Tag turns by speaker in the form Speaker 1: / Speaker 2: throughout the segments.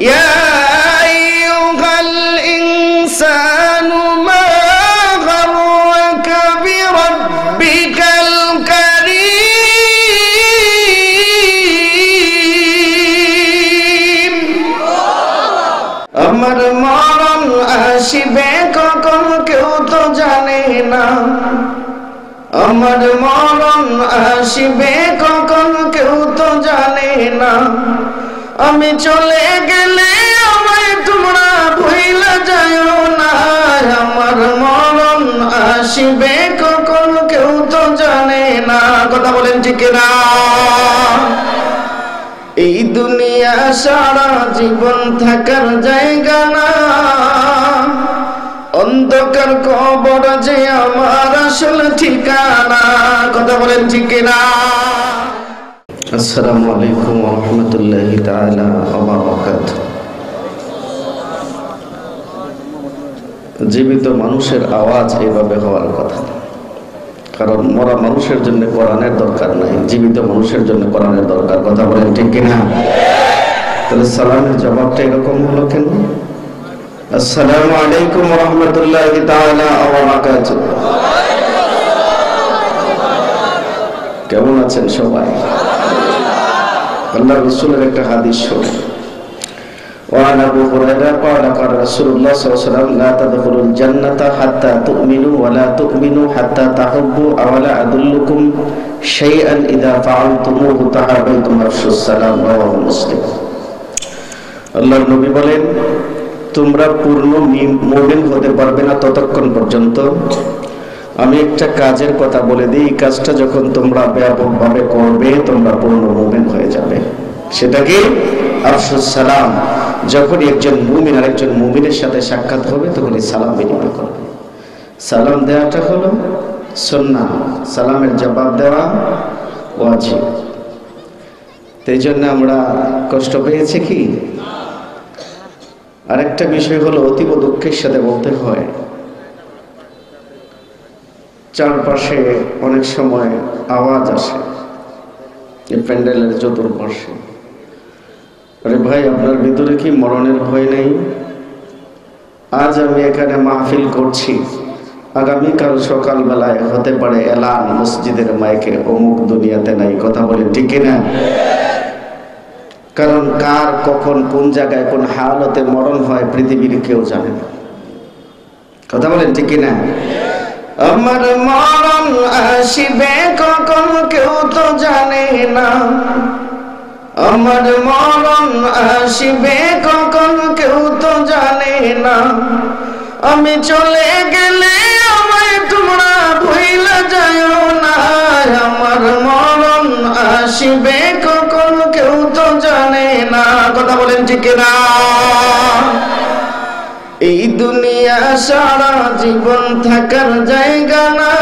Speaker 1: ইয়া আইয়ুহাল ইনসানু মা গাররাকা বিরাব্বিকাল কারীম। আমার মরণ আসিবে কখন কেউ তো জানে না, আমার মরণ আসিবে কখন কেউ তো জানে না। আমি চলে গেলে আমায় তোমরা ভুইলা যাও না, আমার মরণ আসিবে কখন কেউ তো জানে না। কথা বলেন ঠিক না? এই দুনিয়া সারা জীবন থাকার জায়গা না, অন্ধকার কবর যে আমার আসল ঠিকানা। কথা বলেন ঠিক না? আসসালামু আলাইকুম ওয়া রাহমাতুল্লাহি তাআলা ওয়া বারাকাতুহু। জীবিত মানুষের আওয়াজ এইভাবে হওয়ার কথা, কারণ মরা মানুষের জন্য কোরআনের দরকার নাই, জীবিত মানুষের জন্য কোরআনের দরকার। কথা বলেন ঠিক কিনা? তাহলে সালামের জবাবটা এরকম হলো কেন? আসসালামু আলাইকুম ওয়া রাহমাতুল্লাহি তাআলা ওয়া বারাকাতুহু। কেমন আছেন সবাই? আল্লাহর রাসূলের একটা হাদিস শুনুন। وعن أبي هريرة قال قال رسول الله صلى الله عليه وسلم لا تدخلوا الجنة حتى تؤمنوا ولا تؤمنوا حتى تحبوا أولا أدلكم شيئا إذا فعلتموه تحابيتم أفشوا السلام رواه مسلم। আল্লাহর নবী বলেন, তোমরা পূর্ণ মুমিন হতে পারবে না ততক্ষণ পর্যন্ত আমি একটা কাজের কথা বলে দিই, এই কাজটা যখন তোমরা ব্যাপকভাবে করবে তোমরা পূর্ণ মুমিন হয়ে যাবে। সেটা কি? আফশুস সালাম। যখন একজন মুমিন আর একজন মুমিনের সাথে সাক্ষাৎ হবে তখন এই সালাম বিনিময় করবে। সালাম দেওয়াটা হলো সুন্নাহ, সালামের জবাব দেওয়া ওয়াজিব। এই জন্য আমরা কষ্ট পেয়েছি কি? আরেকটা বিষয় হলো অতীব দুঃখের সাথে বলতে হয়, চারপাশে অনেক সময় আওয়াজ আসে এই প্যান্ডেলের চতুর্পাশে, আরে ভাই আপনার ভিতরে কি মরণের ভয় নেই? আজ আমি এখানে মাহফিল করছি, আগামীকাল সকালবেলায় হতে পারে এলান মসজিদের মাইকে অমুক দুনিয়াতে নাই। কথা বলে ঠিক না? কারণ কার কখন কোন জায়গায় কোন হালতে মরণ হয় পৃথিবীর কেউ জানে না। কথা বলেন ঠিক না? আমার মরণ আসিবে কখন কেউ তো জানে না, আমার মরণ আসিবে কখন কেউ তো জানে না। আমি চলে গেলে আমায় তোমরা ভুইলা যাও না, আমার মরণ আসিবে কখন কেউ তো জানে না। কথা বলেন ঠিক না? এই দুনিয়া সারা জীবন থাকার জায়গা না,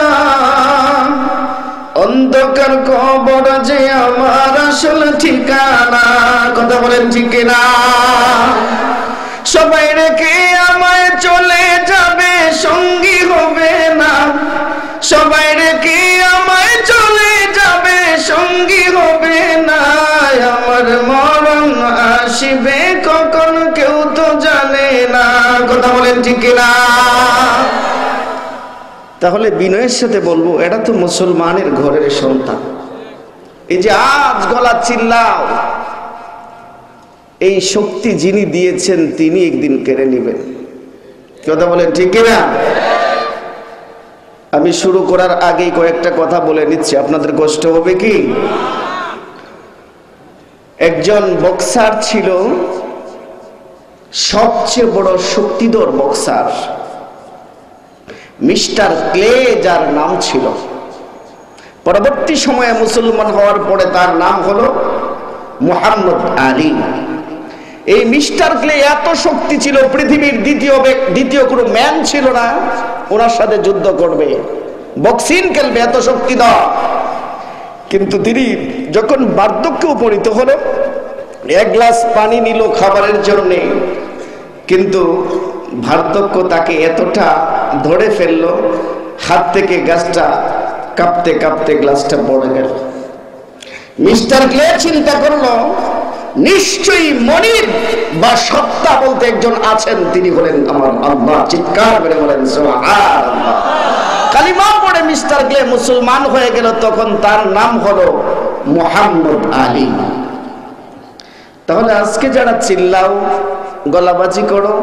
Speaker 1: অন্ধকার কবর যে আমার আসল ঠিকানা। কথা বলেন ঠিক না? সবাই রেখে আমায় চলে যাবে, সঙ্গী হবে না। সবাই রেখে আমায় চলে যাবে, সঙ্গী হবে না। আমার মরণ আসিবে কখন কেউ তো জানে না। কথা বলেন ঠিক না? তাহলে বিনয়ের সাথে বলবো, এটা তো মুসলমানের ঘরের সন্তান। এই যে আজ গলা চিল্লাও, এই শক্তি যিনি দিয়েছেন তিনি একদিন কেড়ে নেবেন। কথা বলেন ঠিক না? আমি শুরু করার আগেই কয়েকটা কথা বলে নিচ্ছি, আপনাদের কষ্ট হবে কি? একজন বক্সার ছিল, সবচেয়ে বড় শক্তিধর বক্সার, মিস্টার ক্লে যার নাম ছিল। পরবর্তী সময়ে মুসলমান হওয়ার পরে তার নাম হলো মুহাম্মদ আলী। এই মিস্টার ক্লে এত শক্তি ছিল, পৃথিবীর দ্বিতীয় কোনো ম্যান ছিল না ওনার সাথে যুদ্ধ করবে, বক্সিং খেলবে, এত শক্তিধর। কিন্তু তিনি যখন বার্ধক্যে উপনীত হলো, এক গ্লাস পানি নিল খাবারের জন্য, কিন্তু বার্ধক্য তাকে এতটা ধরে ফেললো, হাত থেকে গ্লাসটা কাঁপতে কাঁপতে গ্লাসটা পড়ে গেল। মিস্টার ক্লে চিন্তা করলো,
Speaker 2: নিশ্চয়ই মনিব বা সত্তা বলতে একজন আছেন, তিনি হলেন আমার আল্লাহ। চিৎকার করে বলেন সুবহানাল্লাহ। কালিমা পড়ে মিস্টার গ্লে মুসলমান হয়ে গেল, তখন তার নাম হলো মুহাম্মদ আলী। তাহলে আজকে যারা চিল্লাও, গলাবাজি করো,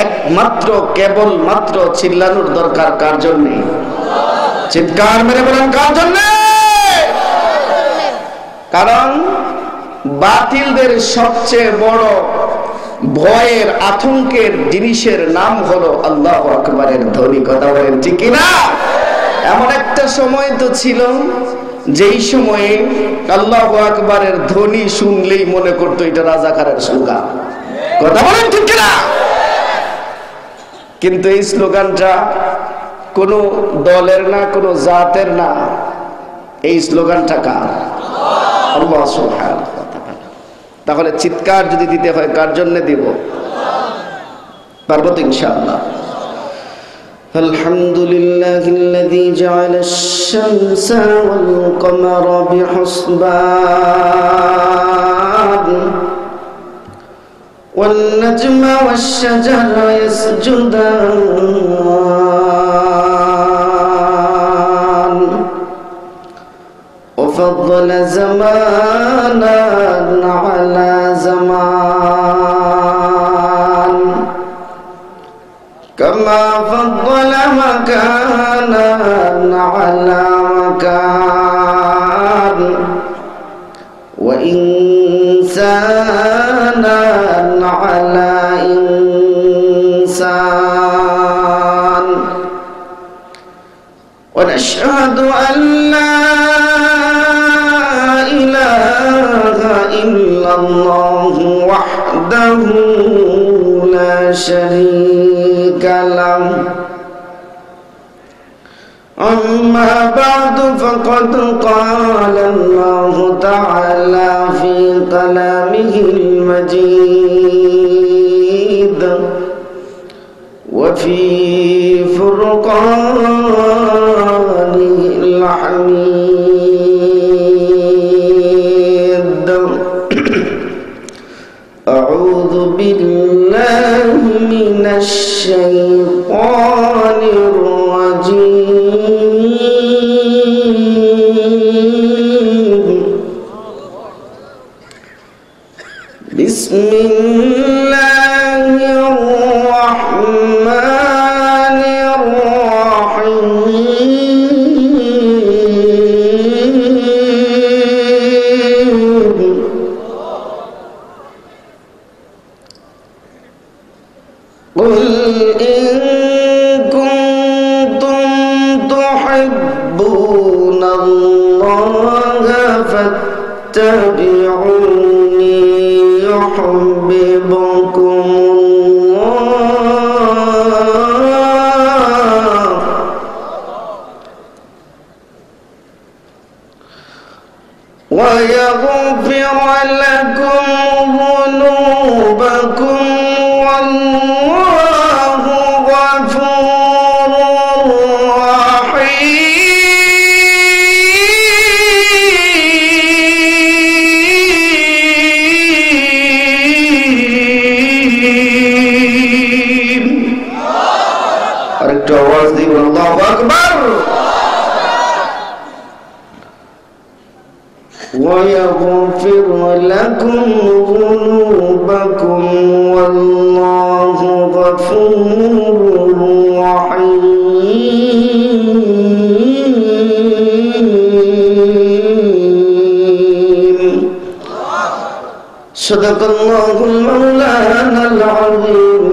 Speaker 2: একমাত্র কেবল মাত্র চিল্লানোর দরকার কার জন্য? চিৎকার মেরে বলেন কার জন্য? কারণ বাতিলদের সবচেয়ে বড় ভয়ের আতঙ্কের জিনিসের নাম হলো আল্লাহু আকবারের ধ্বনি। কথা বলেন ঠিক কিনা? এমন একটা সময় তো ছিল যেই সময়ে আল্লাহু আকবারের ধ্বনি শুনলেই মনে করতো এটা রাজাকারের স্লোগান। কথা বলেন ঠিক কিনা? কিন্তু এই স্লোগানটা কোনো দলের না, কোনো জাতের না, এই স্লোগানটা কার? আল্লাহ সুবহানাহু ওয়া তাআলা। তাহলে চিৎকার যদি দিতে হয় কার জন্য দিব? পারবো তো ইনশাআল্লাহ। আলহামদুলিল্লাহিল্লাযী জাআলাশ শামসা ওয়াল কমারা বিহুসবান ওয়ান নাজমা ওয়াশ শাজারা ইয়াসজুদান وفضل زمانا على زمان كما فضل مكانا على مكان وإنسانا على إنسان ونشهد أن لا إلا الله وحده لا شريك له أما بعد فقد قال الله تعالى في كلامه المجيد وفي فرقانه الحميد أعوذ بالله من الشيطان الرجيم بسم الله الرحمن الرحيم قل إن كنتم تحبون الله فاتبعوني يحببكم الله ويغفر لكم ذنوبكم والله غفور رحيم. আরেকটু আওয়াজ দিন আল্লাহু আকবার। ويغفر لكم ذنوبكم والله غفور رحيم. صدق الله المولانا العظيم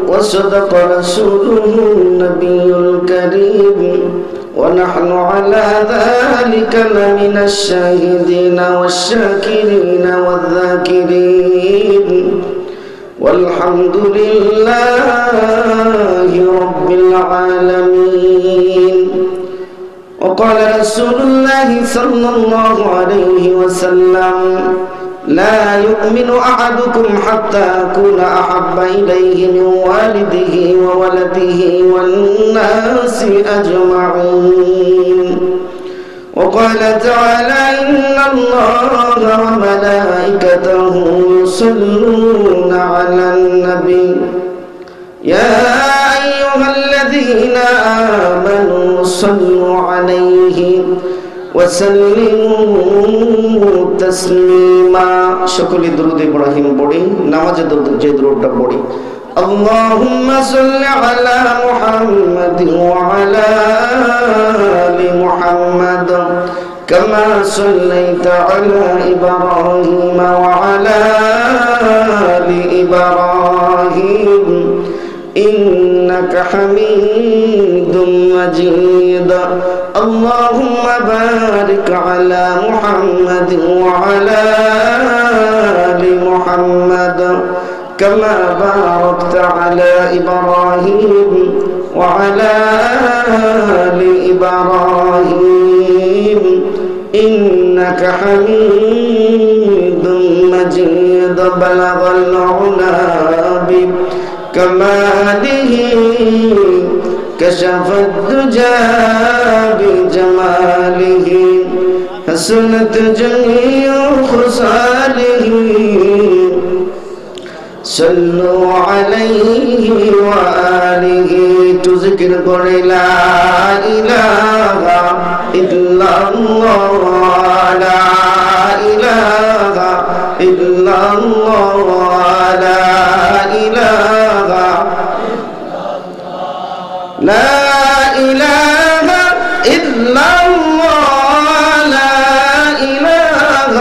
Speaker 2: وصدق رسوله النبي الكريم ونحن على ذلك لمن الشاهدين والشاكرين والذاكرين والحمد لله رب العالمين. وقال رسول الله صلى الله عليه وسلم لا يؤمن أحدكم حتى أكون أحب إليه من والده وولده والناس أجمعين.
Speaker 1: وقال تعالى إن الله وملائكته يصلون على النبي يا أيها الذين آمنوا صلوا عليه وسلموا تسليما সকলে দরুদ ইব্রাহিম পড়ি নামাজে যে দরুদটা পড়ি اللهم صل على محمد وعلى آل محمد كما صليت على إبراهيم وعلى آل إبراهيم إنك حميد مجيد اللهم بارك على محمد وعلى آل محمد كما باركت على إبراهيم وعلى آل إبراهيم إنك حميد مجيد بلغ العلا بكماله كشف الدجى بجماله حسنت جميع خصاله صلوا عليه وآله تذكر قل لا إله إلا الله لا إله إلا الله لا إله لا إله إلا الله لا إله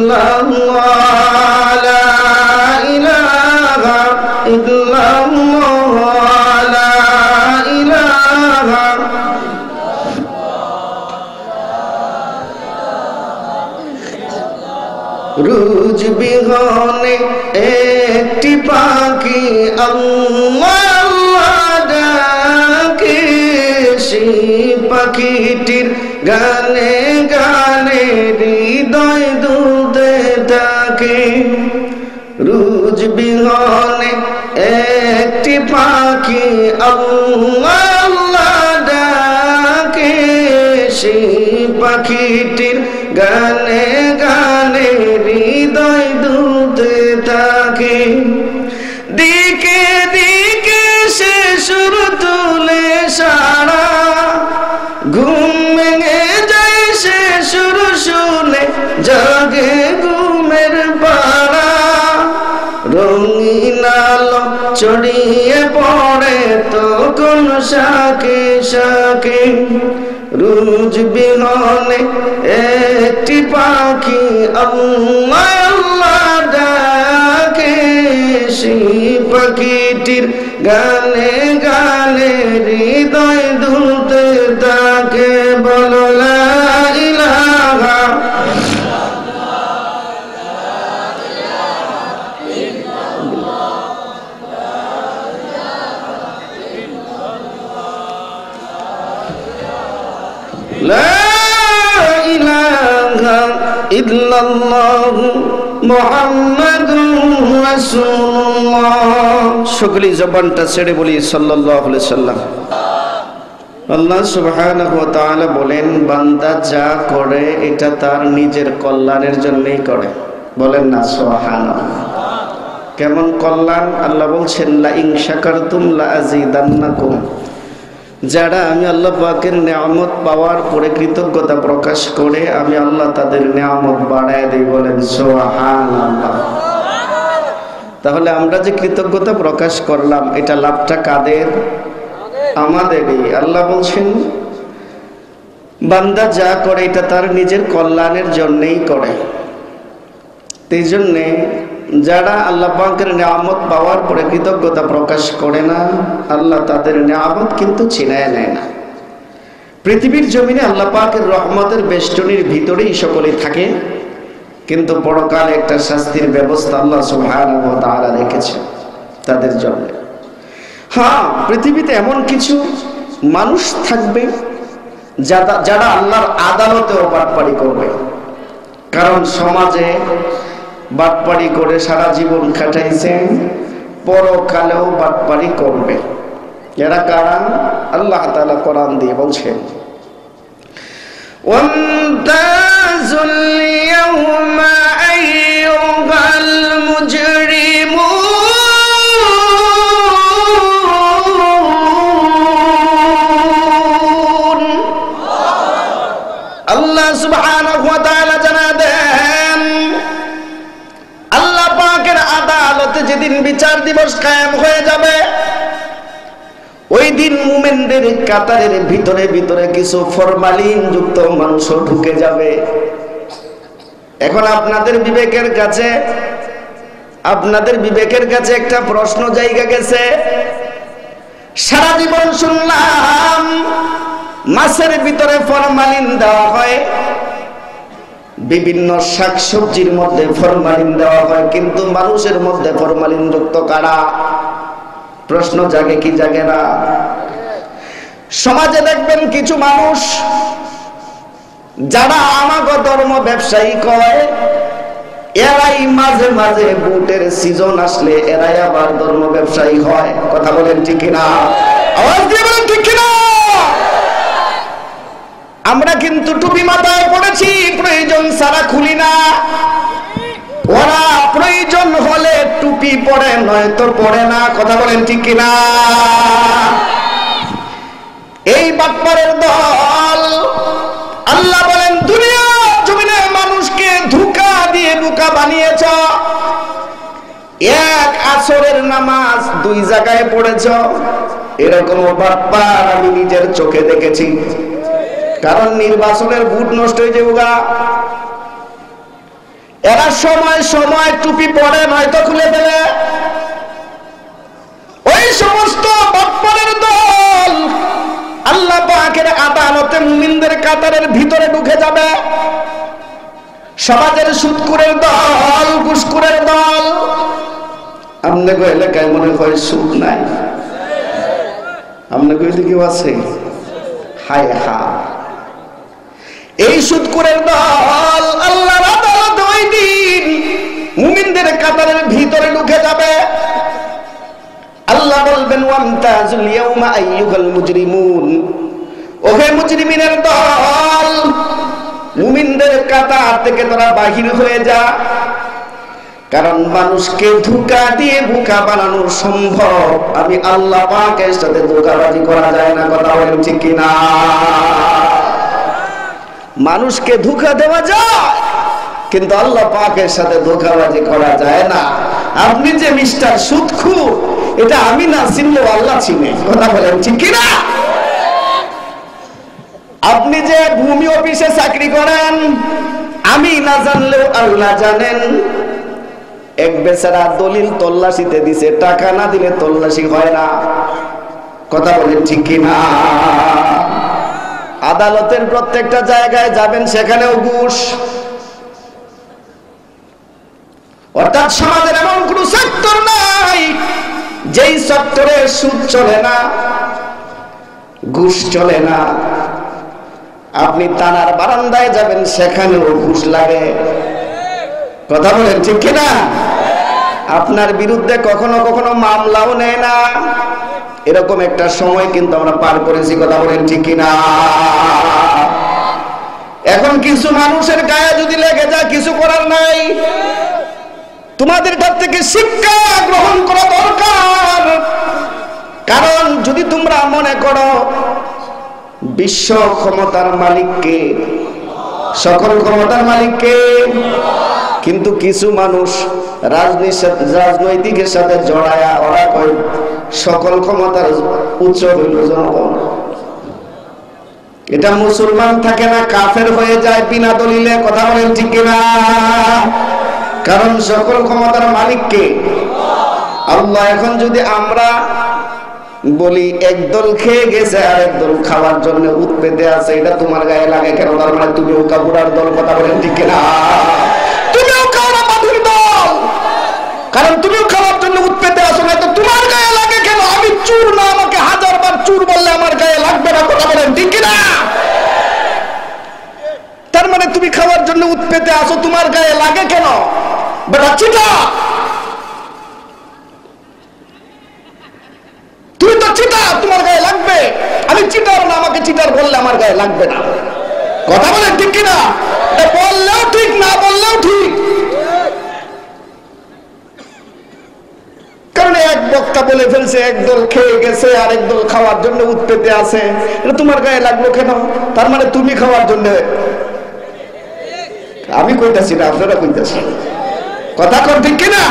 Speaker 1: إلا الله রুজ বিহনে একটি পাখি আল্লাহ আল্লাহ ডাকে সেই পাখিটির গানে গানে হৃদয় দুলতে থাকে রুজ বিহনে একটি পাখি আল্লাহ আল্লাহ ডাকে সেই পাখিটির গানে গানে হৃদয় দুলতে থাকে দিকে দিকে সে সুর তুলে সারা ঘুম ভেঙে যায় সে সুর শুনে জাগে ঘুমের পাড়া রঙিন আলো ছড়িয়ে পড়ে তখন শাকে শাকে রুজ বিহনে একটি পাখি আল্লাহ আল্লাহ ডাকে সেই পাখিটির গানে গানে হৃদয় দুলতে থাকে বলো লা ইলাহা لا إله إلا الله محمد رسول الله সকলেই জবানটা ছেড়ে বলি সাল্লাল্লাহু আলাইহি সাল্লাম আল্লাহ সুবহানাহু ওয়া তাআলা বলেন বান্দা যা করে এটা তার নিজের কল্যাণের জন্যই করে বলেন না সুবহানাল্লাহ কেমন কল্যাণ আল্লাহ বলছেন লা ইন শাকারতুম লা আযীদান্নাকুম যারা আমি আল্লাহ পাকের নিয়ামত পাওয়ার পরে কৃতজ্ঞতা প্রকাশ করে আমি আল্লাহ তাদের নিয়ামত বাড়ায় দেই বলেন সুবহানাল্লাহ তাহলে আমরা যে কৃতজ্ঞতা প্রকাশ করলাম এটা লাভটা কাদের আমাদেরই আল্লাহ বলছেন বান্দা যা করে এটা তার নিজের কল্যাণের জন্যই করে এই জন্যে যারা আল্লাহ পাকের নিয়ামত পাওয়ার পরে কৃতজ্ঞতা প্রকাশ করে না আল্লাহ তাদের নিয়ামত কিন্তু ছিনায় নেয় না পৃথিবীর জমিনে আল্লাহ পাকের রহমতের বেষ্টনীর ভিতরেই সকলে থাকে কিন্তু পরকালে একটা শাস্তির ব্যবস্থা আল্লাহ সুবহানাহু ওয়া তাআলা রেখেছেন তাদের জন্য হ্যাঁ পৃথিবীতে এমন কিছু মানুষ থাকবে যারা আল্লাহর আদালতেও বাটপারি করবে কারণ সমাজে বাটপারি করে সারা জীবন কাটাইছে পরকালেও বাটপারি করবে এরা কারা আল্লাহ তাআলা কোরআন দিয়ে বলছেন
Speaker 2: ওয়ামতাজুল ইয়াওমা আইয়ুহাল মুজরিমুন। আল্লাহ সুবহানাহু ওয়া তাআলা জানা দেন, আল্লাহ পাকের আদালতে যেদিন বিচার দিবস কায়েম হয়ে যাবে, ওই দিন মুমিনদের কাতারের ভিতরে ভিতরে কিছু ফরমালিন যুক্ত মাংস ঢুকে যাবে। এখন আপনাদের বিবেকের কাছে একটা প্রশ্ন জায়গা গেছে। সারা জীবন শুনলাম মাছের ভিতরে ফরমালিন দেওয়া হয়, বিভিন্ন শাকসবজির মধ্যে ফরমালিন দেওয়া হয়, কিন্তু মানুষের মধ্যে ফরমালিন যুক্ত কারা? প্রশ্ন জাগে কি জাগে না? সমাজে দেখবেন কিছু মানুষ যারা আমাগো ধর্ম ব্যবসায়ী কয়, এরাই মাঝে মাঝে বুটের সিজন আসলে এরাই আবার ধর্ম ব্যবসায়ী হয়। কথা বলেন ঠিক কিনা? আওয়াজ দিয়ে বলেন ঠিক কিনা? আমরা কিন্তু টুপি মাথায় পড়েছি, প্রয়োজন ছাড়া খুলি না। ওরা প্রয়োজন হলে টুপি পরে, নয়তো পরে না। কথা বলেন ঠিক কিনা? এই বাটপারের দল, আল্লাহ বলেন দুনিয়া জমিনে মানুষকে ধোঁকা দিয়ে বোকা বানিয়েছ। এক আসরের নামাজ দুই জায়গায় পড়েছ, এরকম বাটপার আমি নিজের চোখে দেখেছি। কারণ নির্বাচনের ভোট নষ্ট হয়ে যাবে। এরা সময় সময় টুপি পরে, নয়তো খুলে ফেলে। ওই সমস্ত বাটপারের দল আল্লাহ পাকের আদালতে মুমিনদের কাতারের ভিতরে ঢুকে যাবে। সমাজের সুদখোরের দল, ঘুষখোরের দল। আপনাকে এলাকায় মনে হয় সুদ নাই, আপনাকে ওইদিকেও আছে। হায় হা, এই সুদখোরের দল আল্লাহর আদালতে ওই দিন মুমিনদের কাতারের ভিতরে ঢুকে যাবে। আল্লাহ বলবেন ওয়ামতাজুল ইয়াওমা আইয়ুহাল মুজরিমুন, ওহে মুজরিমিনের দল, মুমিনদের কাতার থেকে তোরা বাহির হয়ে যা। কারণ মানুষকে ধোঁকা দিয়ে বোকা বানানো সম্ভব, আমি আল্লাহ পাকের সাথে ধোঁকাবাজি করা যায় না। কথা বলেন ঠিক কিনা? মানুষকে ধোঁকা দেওয়া যায়, কিন্তু আল্লাহ পাকের সাথে ধোঁকাবাজি করা যায় না। আপনি যে মিস্টার সুদখোর, এটা আমি না চিনলেও আল্লাহ চিনে। কথা বলেন ঠিক কিনা? আপনি যে ভূমি অফিসে চাকরি করেন, আমি না জানলেও আল্লাহ জানেন। এক বেচারা দলিল তল্লাশিতে দিছে, টাকা না দিলে তল্লাশি হয় না। কথা বলেন ঠিক কিনা? আদালতের প্রত্যেকটা জায়গায় যাবেন, সেখানেও ঘুষ। অর্থাৎ সমাজের এমন কোন সেক্টর নাই যেই সেক্টরে সুদ চলে না, ঘুষ চলে না। আপনি থানার বারান্দায় যাবেন, সেখানেও ঘুষ লাগে। কথা বলেন ঠিক কিনা? আপনার বিরুদ্ধে কখনো কখনো মামলাও নেয় না। এরকম একটা সময় কিন্তু আমরা পার করেছি। কথা বলেন ঠিক কিনা? এখন কিছু মানুষের গায়ে যদি লেগে যায়, কিছু করার নাই। তোমাদের কাছ থেকে শিক্ষা গ্রহণ করা দরকার। কারণ যদি তোমরা মনে করো বিশ্ব ক্ষমতার মালিককে, সকল ক্ষমতার মালিককে, কিন্তু কিছু মানুষ রাজনৈতিকের সাথে জড়ায়া ওরা কয় সকল ক্ষমতার উচ্চ হইল জনগণ। এটা মুসলমান থাকে না, কাফের হয়ে যায় বিনা দলিলে। কথা বলেন ঠিক কিনা? কারণ সকল ক্ষমতার মালিককে আল্লাহ। এখন যদি আমরা বলি একদল খেয়ে গেছে আর একদল খাওয়ার জন্য উৎপেতে আছে, এটা তোমার গায়ে লাগে কেন? তার মানে তুমিও কাপুরার দল। কথা বলেন ঠিক কিনা? তুমিও কাউরা বাধুর দল, কারণ তুমিও খাওয়ার জন্য উৎপেতে আসো। না তো তোমার গায়ে লাগে কেন? আমি চুর না, আমাকে 1000 বার চুর বললে আমার গায়ে লাগবে না। কথা বলেন ঠিক কিনা? তার মানে তুমি খাওয়ার জন্য উৎপেতে আসো, তোমার গায়ে লাগে কেন? বেটা চিটা, তুমি তো চিটা, তোমার গায়ে লাগবে। আমি চিটার না, আমাকে চিটার বললে আমার গায়ে লাগবে না। কথা বলেন ঠিক কিনা? বললেও ঠিক, না বললেও ঠিক। কারণ এক বক্তা বলে ফেলছে, একদল খেয়ে গেছে আর একদল খাওয়ার জন্য উৎপেতে আছে, এটা তোমার গায়ে লাগলো কেন? তার মানে তুমি খাওয়ার জন্য। আমি কইতাছি না, আপনারা কইতাছি, কথা কর ঠিক কিনা?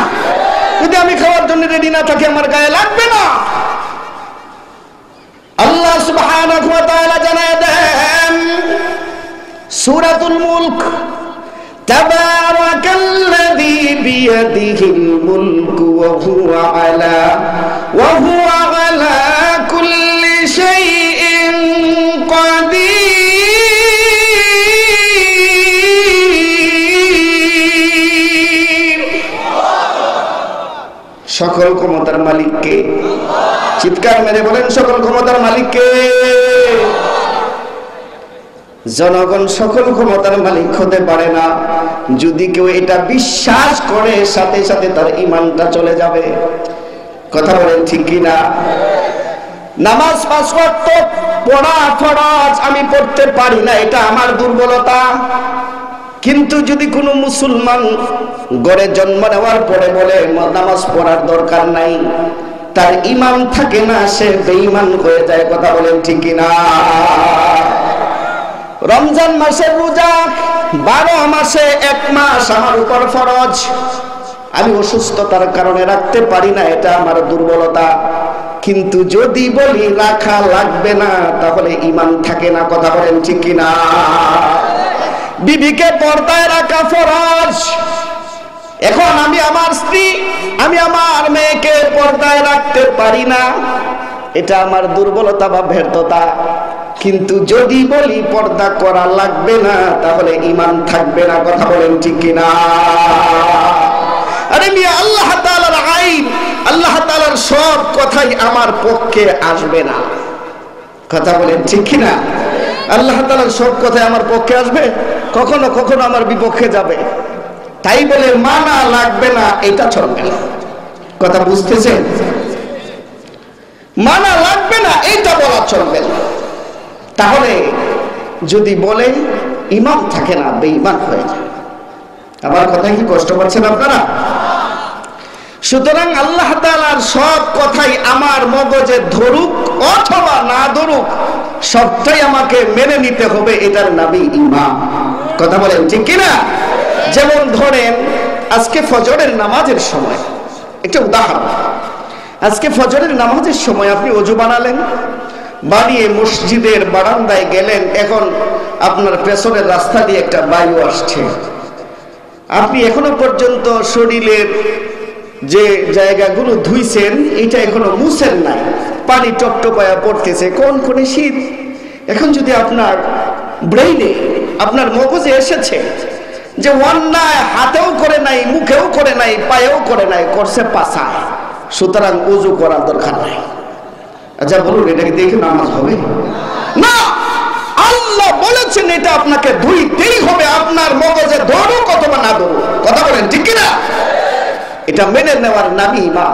Speaker 2: যদি আমি খাওয়ার জন্য রেডি না থাকি, আমার গায়ে লাগবে না। আল্লাহ সুবহানাহু ওয়া তাআলা জানায় দেন সূরাতুল মুলক, তাবারাকাল্লাযী বিয়াদিহিল মুলকু ওয়া হুয়া আলা কুল্লি শাইইন কাদির। সকল ক্ষমতার মালিক কে? চিৎকার মেরে বলেন, সকল ক্ষমতার মালিক কে? জনগণ সকল ক্ষমতার মালিক হতে পারে না। যদি কেউ এটা বিশ্বাস করে, সাথে সাথে তার ঈমানটা চলে যাবে। কথা বলেন ঠিক কিনা? নামাজ ৫ ওয়াক্ত পড়া ফরজ, আমি পড়তে পারি না, এটা আমার দুর্বলতা। কিন্তু যদি কোনো মুসলমান গড়ে জন্ম নেওয়ার পরে বলে নামাজ পড়ার দরকার নাই, তার ঈমান থাকে না, সে বেঈমান হয়ে যায়। কথা বলেন ঠিক কিনা? রমজান মাসের রোজা 12 মাসে 1 মাস আমার উপর ফরজ, আমি অসুস্থতার কারণে রাখতে পারি না, এটা আমার দুর্বলতা। কিন্তু যদি বলি রাখা লাগবে না, তাহলে ঈমান থাকে না। কথা বলেন ঠিক কিনা? বিবিকে পর্দায় রাখা ফরজ। এখন আমি আমার স্ত্রী, আমি আমার মেয়েকে পর্দায় রাখতে পারি না, এটা আমার দুর্বলতা বা ব্যর্থতা। কিন্তু যদি বলি পর্দা করা লাগবে না, তাহলে ঈমান থাকবে না। কথা বলেন ঠিক কিনা? আরে মিয়া, আল্লাহ তাআলার আইন, আল্লাহ তাআলার সব কথাই আমার পক্ষে আসবে না। কথা বলেন ঠিক কিনা? আল্লাহ তাআলার সব কথাই আমার পক্ষে আসবে, কখনো কখনো আমার বিপক্ষে যাবে। তাই বলে মানা লাগবে না, এটা চলবে না। কথা বুঝতেছেন? মানা লাগবে না, এটা বলা চলবে না। তাহলে যদি বলে ঈমান থাকে না, বেঈমান হয়ে যায়। আমার কথা কি কষ্ট পাচ্ছেন আপনারা? সুতরাং আল্লাহ তাআলার সব কথাই আমার মগজে ধরুক অথবা না ধরুক, সবটাই আমাকে মেনে নিতে হবে, এটার নামই ঈমান। কথা বলেন ঠিক কিনা? যেমন ধরেন আজকে ফজরের নামাজের সময়, একটা উদাহরণ, আজকে ফজরের নামাজের সময় আপনি ওযু বানালেন, বানিয়ে মসজিদের বারান্দায় গেলেন। এখন আপনার পেছনের রাস্তা দিয়ে একটা বায়ু আসছে, আপনি এখনো পর্যন্ত শরীরের যে জায়গাগুলো ধুইছেন এটা এখনো মুছেন নাই, পানি টপটপায়া পড়তেছে, কোন কোন শীত। এখন যদি আপনার ব্রেইনে, আপনার মগজে এসেছে যে অন্যায় হাতেও করে নাই, মুখেও করে নাই, পায়েও করে নাই, করছে পাছায়, সুতরাং ওযু করার দরকার নাই। আচ্ছা বলুন, এটাকে দেখে নামাজ হবে না? আল্লাহ বলেছেন এটা আপনাকে ধুইতেই হবে, আপনার মগজে ধরুক অথবা না ধরুক। কথা বলেন ঠিক কিনা? এটা মেনে নেওয়ার নামই ঈমান।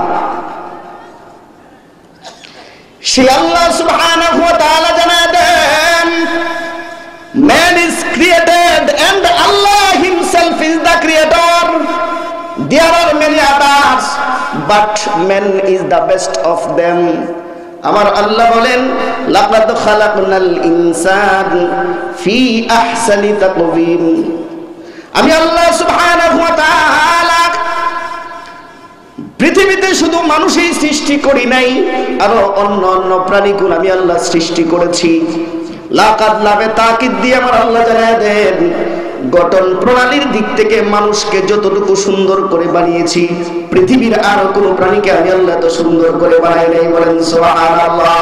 Speaker 2: সে আল্লাহ সুবহানাহু ওয়া তাআলা জানায় দেন, man is created and Allah himself is the creator. There are many others, but man is the best of them. আমার আল্লাহ বলেন, লাকাদ খালাকনাল ইনসান ফি আহসানি তাকওয়িম। আমি আল্লাহ সুবহানাহু ওয়া তাআলা পৃথিবীতে শুধু মানুষই সৃষ্টি করি নাই, আরো অন্য অন্য প্রাণীগুলো আমি আল্লাহ সৃষ্টি করেছি। লাকাদ লাভে তাকিদ দিয়ে আমার আল্লাহ জানায় দেন, গঠন প্রণালীর দিক থেকে মানুষকে যতটুকু সুন্দর করে বানিয়েছি, পৃথিবীর আর কোন প্রাণীকে আমি আল্লাহ তো সুন্দর করে বানাই নাই। বলেন সুবহানাল্লাহ।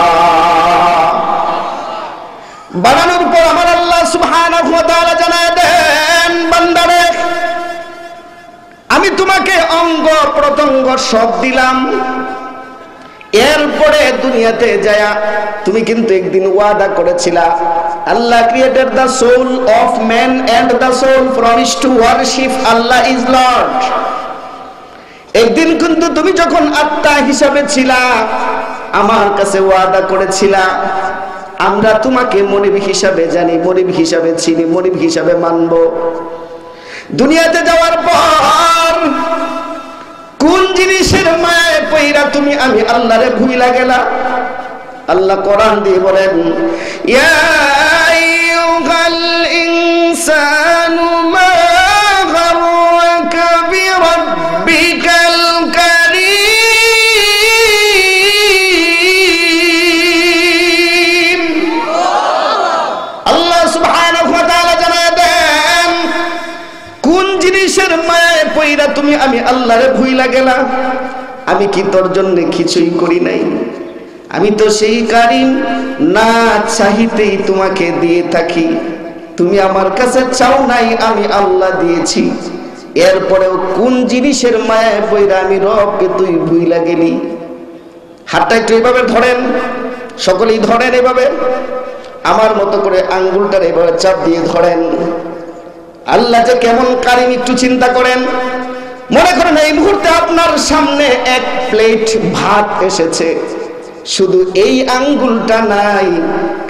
Speaker 2: বানানোর পর আমার আল্লাহ সুবহানাহু ওয়া তাআলা জানায় দেন, বান্দারে আমি তোমাকে অঙ্গ প্রত্যঙ্গ সব দিলাম, এরপরে দুনিয়াতে যায়া তুমি কিন্তু একদিন ওয়াদা করেছিলা, Allah created the soul of man and the soul promise to worship Allah is lord. একদিন কিন্তু তুমি যখন আত্মা হিসাবে ছিলা, আমার কাছে ওয়াদা করেছিলা আমরা তোমাকে মনিব হিসাবে জানি, মনিব হিসাবে চিনি, মনিব হিসাবে মানব। দুনিয়াতে যাওয়ার পর কোন জিনিসের মায়ায় পইরা তুমি আমি আল্লাহরে ভুইলা গেলা? আল্লাহ কোরআন দিয়ে বলেন, ইয়া আইয়ুহাল ইনসানু মা গাররাকা বিরাব্বিকাল কারীম। আল্লাহ সুবহানাহু ওয়া তাআলা জানায় দেন, কোন জিনিসের মায়ায় পইরা তুমি আমি আল্লাহরে ভুইলা গেলা? আমি কি তোর জন্য কিছুই করি নাই? আমি তো সেই কারীম, না চাইতেই তোমাকে দিয়ে থাকি। তুমি আমার কাছে চাও নাই, আমি আল্লাহ দিয়েছি। এরপরেও কোন জিনিসের মায়ায় পইরা আমি রবকে তুই ভুইলা গেলি? হাতটা একটু এভাবে ধরেন, সকলেই ধরেন এভাবে, আমার মতো করে আঙ্গুলটার এভাবে চাপ দিয়ে ধরেন। আল্লাহ যে কেমন কারীম একটু চিন্তা করেন। মনে করেন এই মুহূর্তে আপনার সামনে এক প্লেট ভাত এসেছে, শুধু এই আঙ্গুলটা নাই,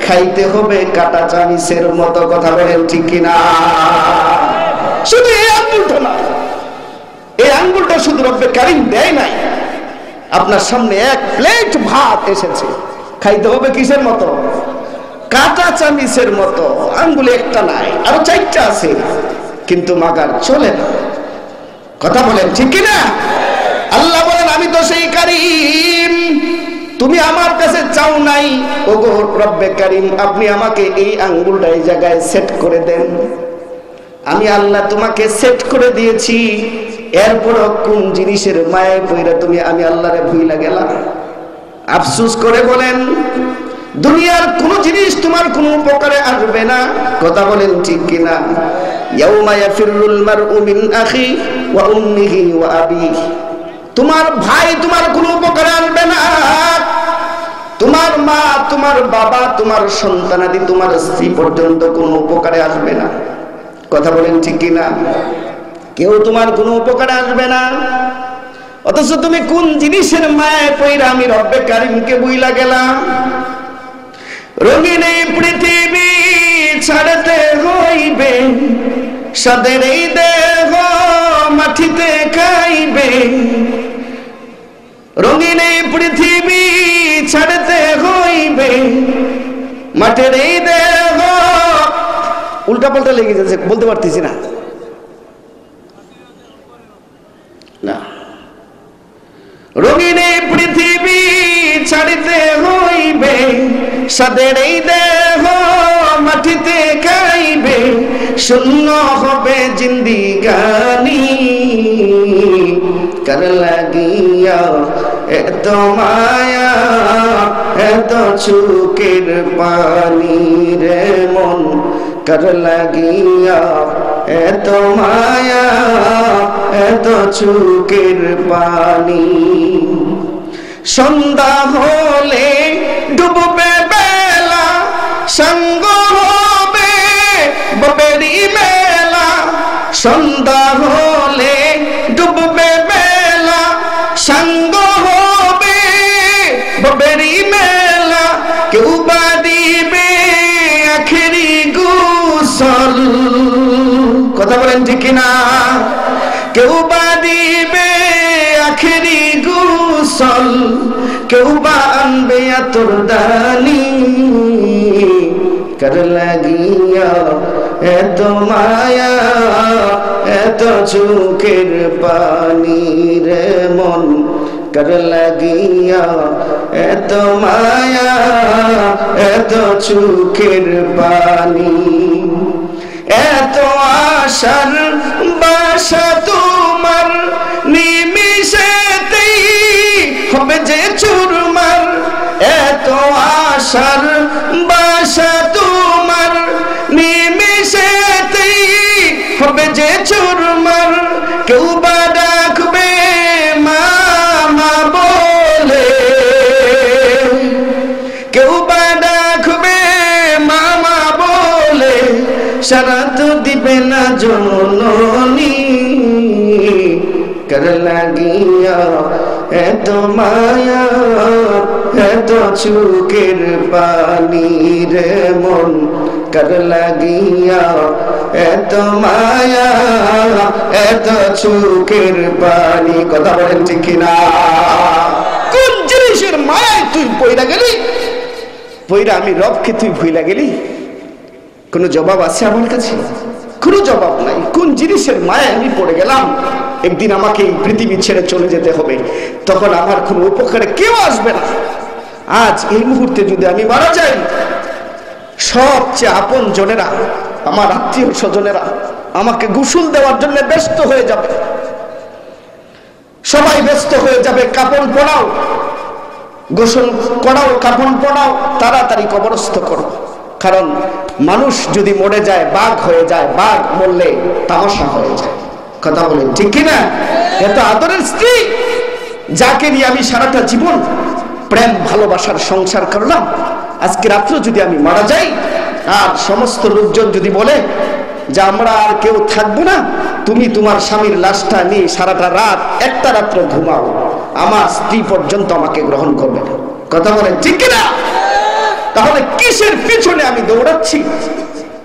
Speaker 2: খাইতে হবে কাটা চামিচের মতো। কথা বলেন ঠিক কিনা? শুধু এই আঙ্গুলটা না, এই আঙ্গুলটা শুধু রব্বে কারীম দেয় নাই। আপনার সামনে এক প্লেট ভাত এসেছে, খাইতে হবে কিসের মতো? কাটা চামিচের মতো। আঙ্গুলে একটা নাই, আরো 4টা আছে, কিন্তু মাগার চলে না। কথা বলেন ঠিক কিনা? আল্লাহ বলেন, আমি তো সেই কারীম, তুমি আমার কাছে চাও নাই। ওগো রব্বে কারীম, আপনি আমাকে এই আঙ্গুলটা এই জায়গায় সেট করে দেন। আমি আল্লাহ তোমাকে সেট করে দিয়েছি, এরপরও কোন জিনিসের মায়ায় পইরা তুমি আমি আল্লাহরে ভুইলা গেলা? আফসোস করে বলেন, দুনিয়ার কোন জিনিস তোমার কোনো উপকারে আসবে না। কথা বলেন ঠিক কিনা? ইয়াউমা ইয়াফিরুল মারউ মিন আখি ওয়া উম্মিহি ওয়া আবিহি। তোমার ভাই তোমার কোনো উপকারে আসবে না, তোমার মা, তোমার বাবা, তোমার সন্তানাদি, তোমার স্ত্রী পর্যন্ত কোনো উপকারে আসবে না। কথা বলেন ঠিক কিনা? কেউ তোমার কোনো উপকারে আসবে না। অথচ তুমি কোন জিনিসের মায়ায় পইরা আমি রব্বে কারীমকে ভুইলা গেলা? রঙিন এই পৃথিবী ছাড়তে হইবে, সাদের এই দেহ মাটিতে খাইবে। রঙিন এই পৃথিবী ছাড়তে হইবে, মাটির এই দেহ। উল্টা পাল্টা লেগে যাচ্ছে, বলতে পারতেছি না। রঙিন এই পৃথিবী ছাড়তে হইবে, সাদের এই দেহ মাটিতে খাইবে। শূন্য হবে জিন্দিগানি, কার লাগিয়া এত মায়া, এত চোখের পানি রে মন, কার লাগিয়া এত মায়া, এত চোখের পানি। সন্ধ্যা হলে ডুববে বেলা, সঙ্গ হবে ববেরি মেলা। সন্ধ্যা হলে ডুববে বেলা, সঙ্গ হবে ববেরি মেলা। কেউ বা দিবে আখেরি গোসল। কথা বলেন ঠিক কিনা? কেউ বা দিবে আখেরি গোসল, কেউ বা আনবে আতর দানি। কার লাগিয়া এত মায়া, এত চোখের পানি রে মন, কার লাগিয়া এত মায়া, এত চোখের পানি। এত আশার বাসা তোমার, নিমিষেতেই হবে যে চুরমার। এত আশার বাসা তোমার, নিমিষেতেই হবে যে চুরমার। কেউ বা ডাকবে মামা বলে, কেউ বা ডাকবে মামা বলে, সারা তো দিবে না জননী। কার লাগিয়া এত মায়া এত চোখের পানি রে মন কার লাগিয়া, এত মায়া এত চোখের পানি। কথা বলেন ঠিক কিনা? কোন জিনিসের মায়ায় তুই পইরা গেলি, পইরা আমি রবকে তুই ভুইলা গেলি? কোন জবাব আছে আমার কাছে? কোনো জবাব নাই। কোন জিনিসের মায়ায় আমি পড়ে গেলাম? একদিন আমাকে এই পৃথিবী ছেড়ে চলে যেতে হবে, তখন আমার কোনো উপকারে কেউ আসবে না। আজ এই মুহূর্তে যদি আমি মারা যাই, সবচেয়ে আপন জনেরা, আমার আত্মীয় স্বজনেরা আমাকে গোসল দেওয়ার জন্য ব্যস্ত হয়ে যাবে, সবাই ব্যস্ত হয়ে যাবে। কাপড় পরাও, গোসল করাও, কাপড় পরাও, তাড়াতাড়ি কবরস্থ করো। কারণ মানুষ যদি মরে যায় বাঘ হয়ে যায়, বাঘ মরলে তামাশা হয়ে যায়। কথা বলেন ঠিক কিনা? এত আদরের স্ত্রী, যাকে নিয়ে আমি সারাটা জীবন প্রেম ভালোবাসার সংসার করলাম, আজকে রাত্রে যদি আমি মারা যাই, আর সমস্ত লোকজন যদি বলে যে আমরা আর কেউ থাকবো না, তুমি তোমার স্বামীর লাশটা নিয়ে সারাটা রাত একটা রাত্র ঘুমাও, আমার স্ত্রী পর্যন্ত আমাকে গ্রহণ করবে না। কথা বলেন ঠিক কিনা? তাহলে কিসের পিছনে আমি দৌড়াচ্ছি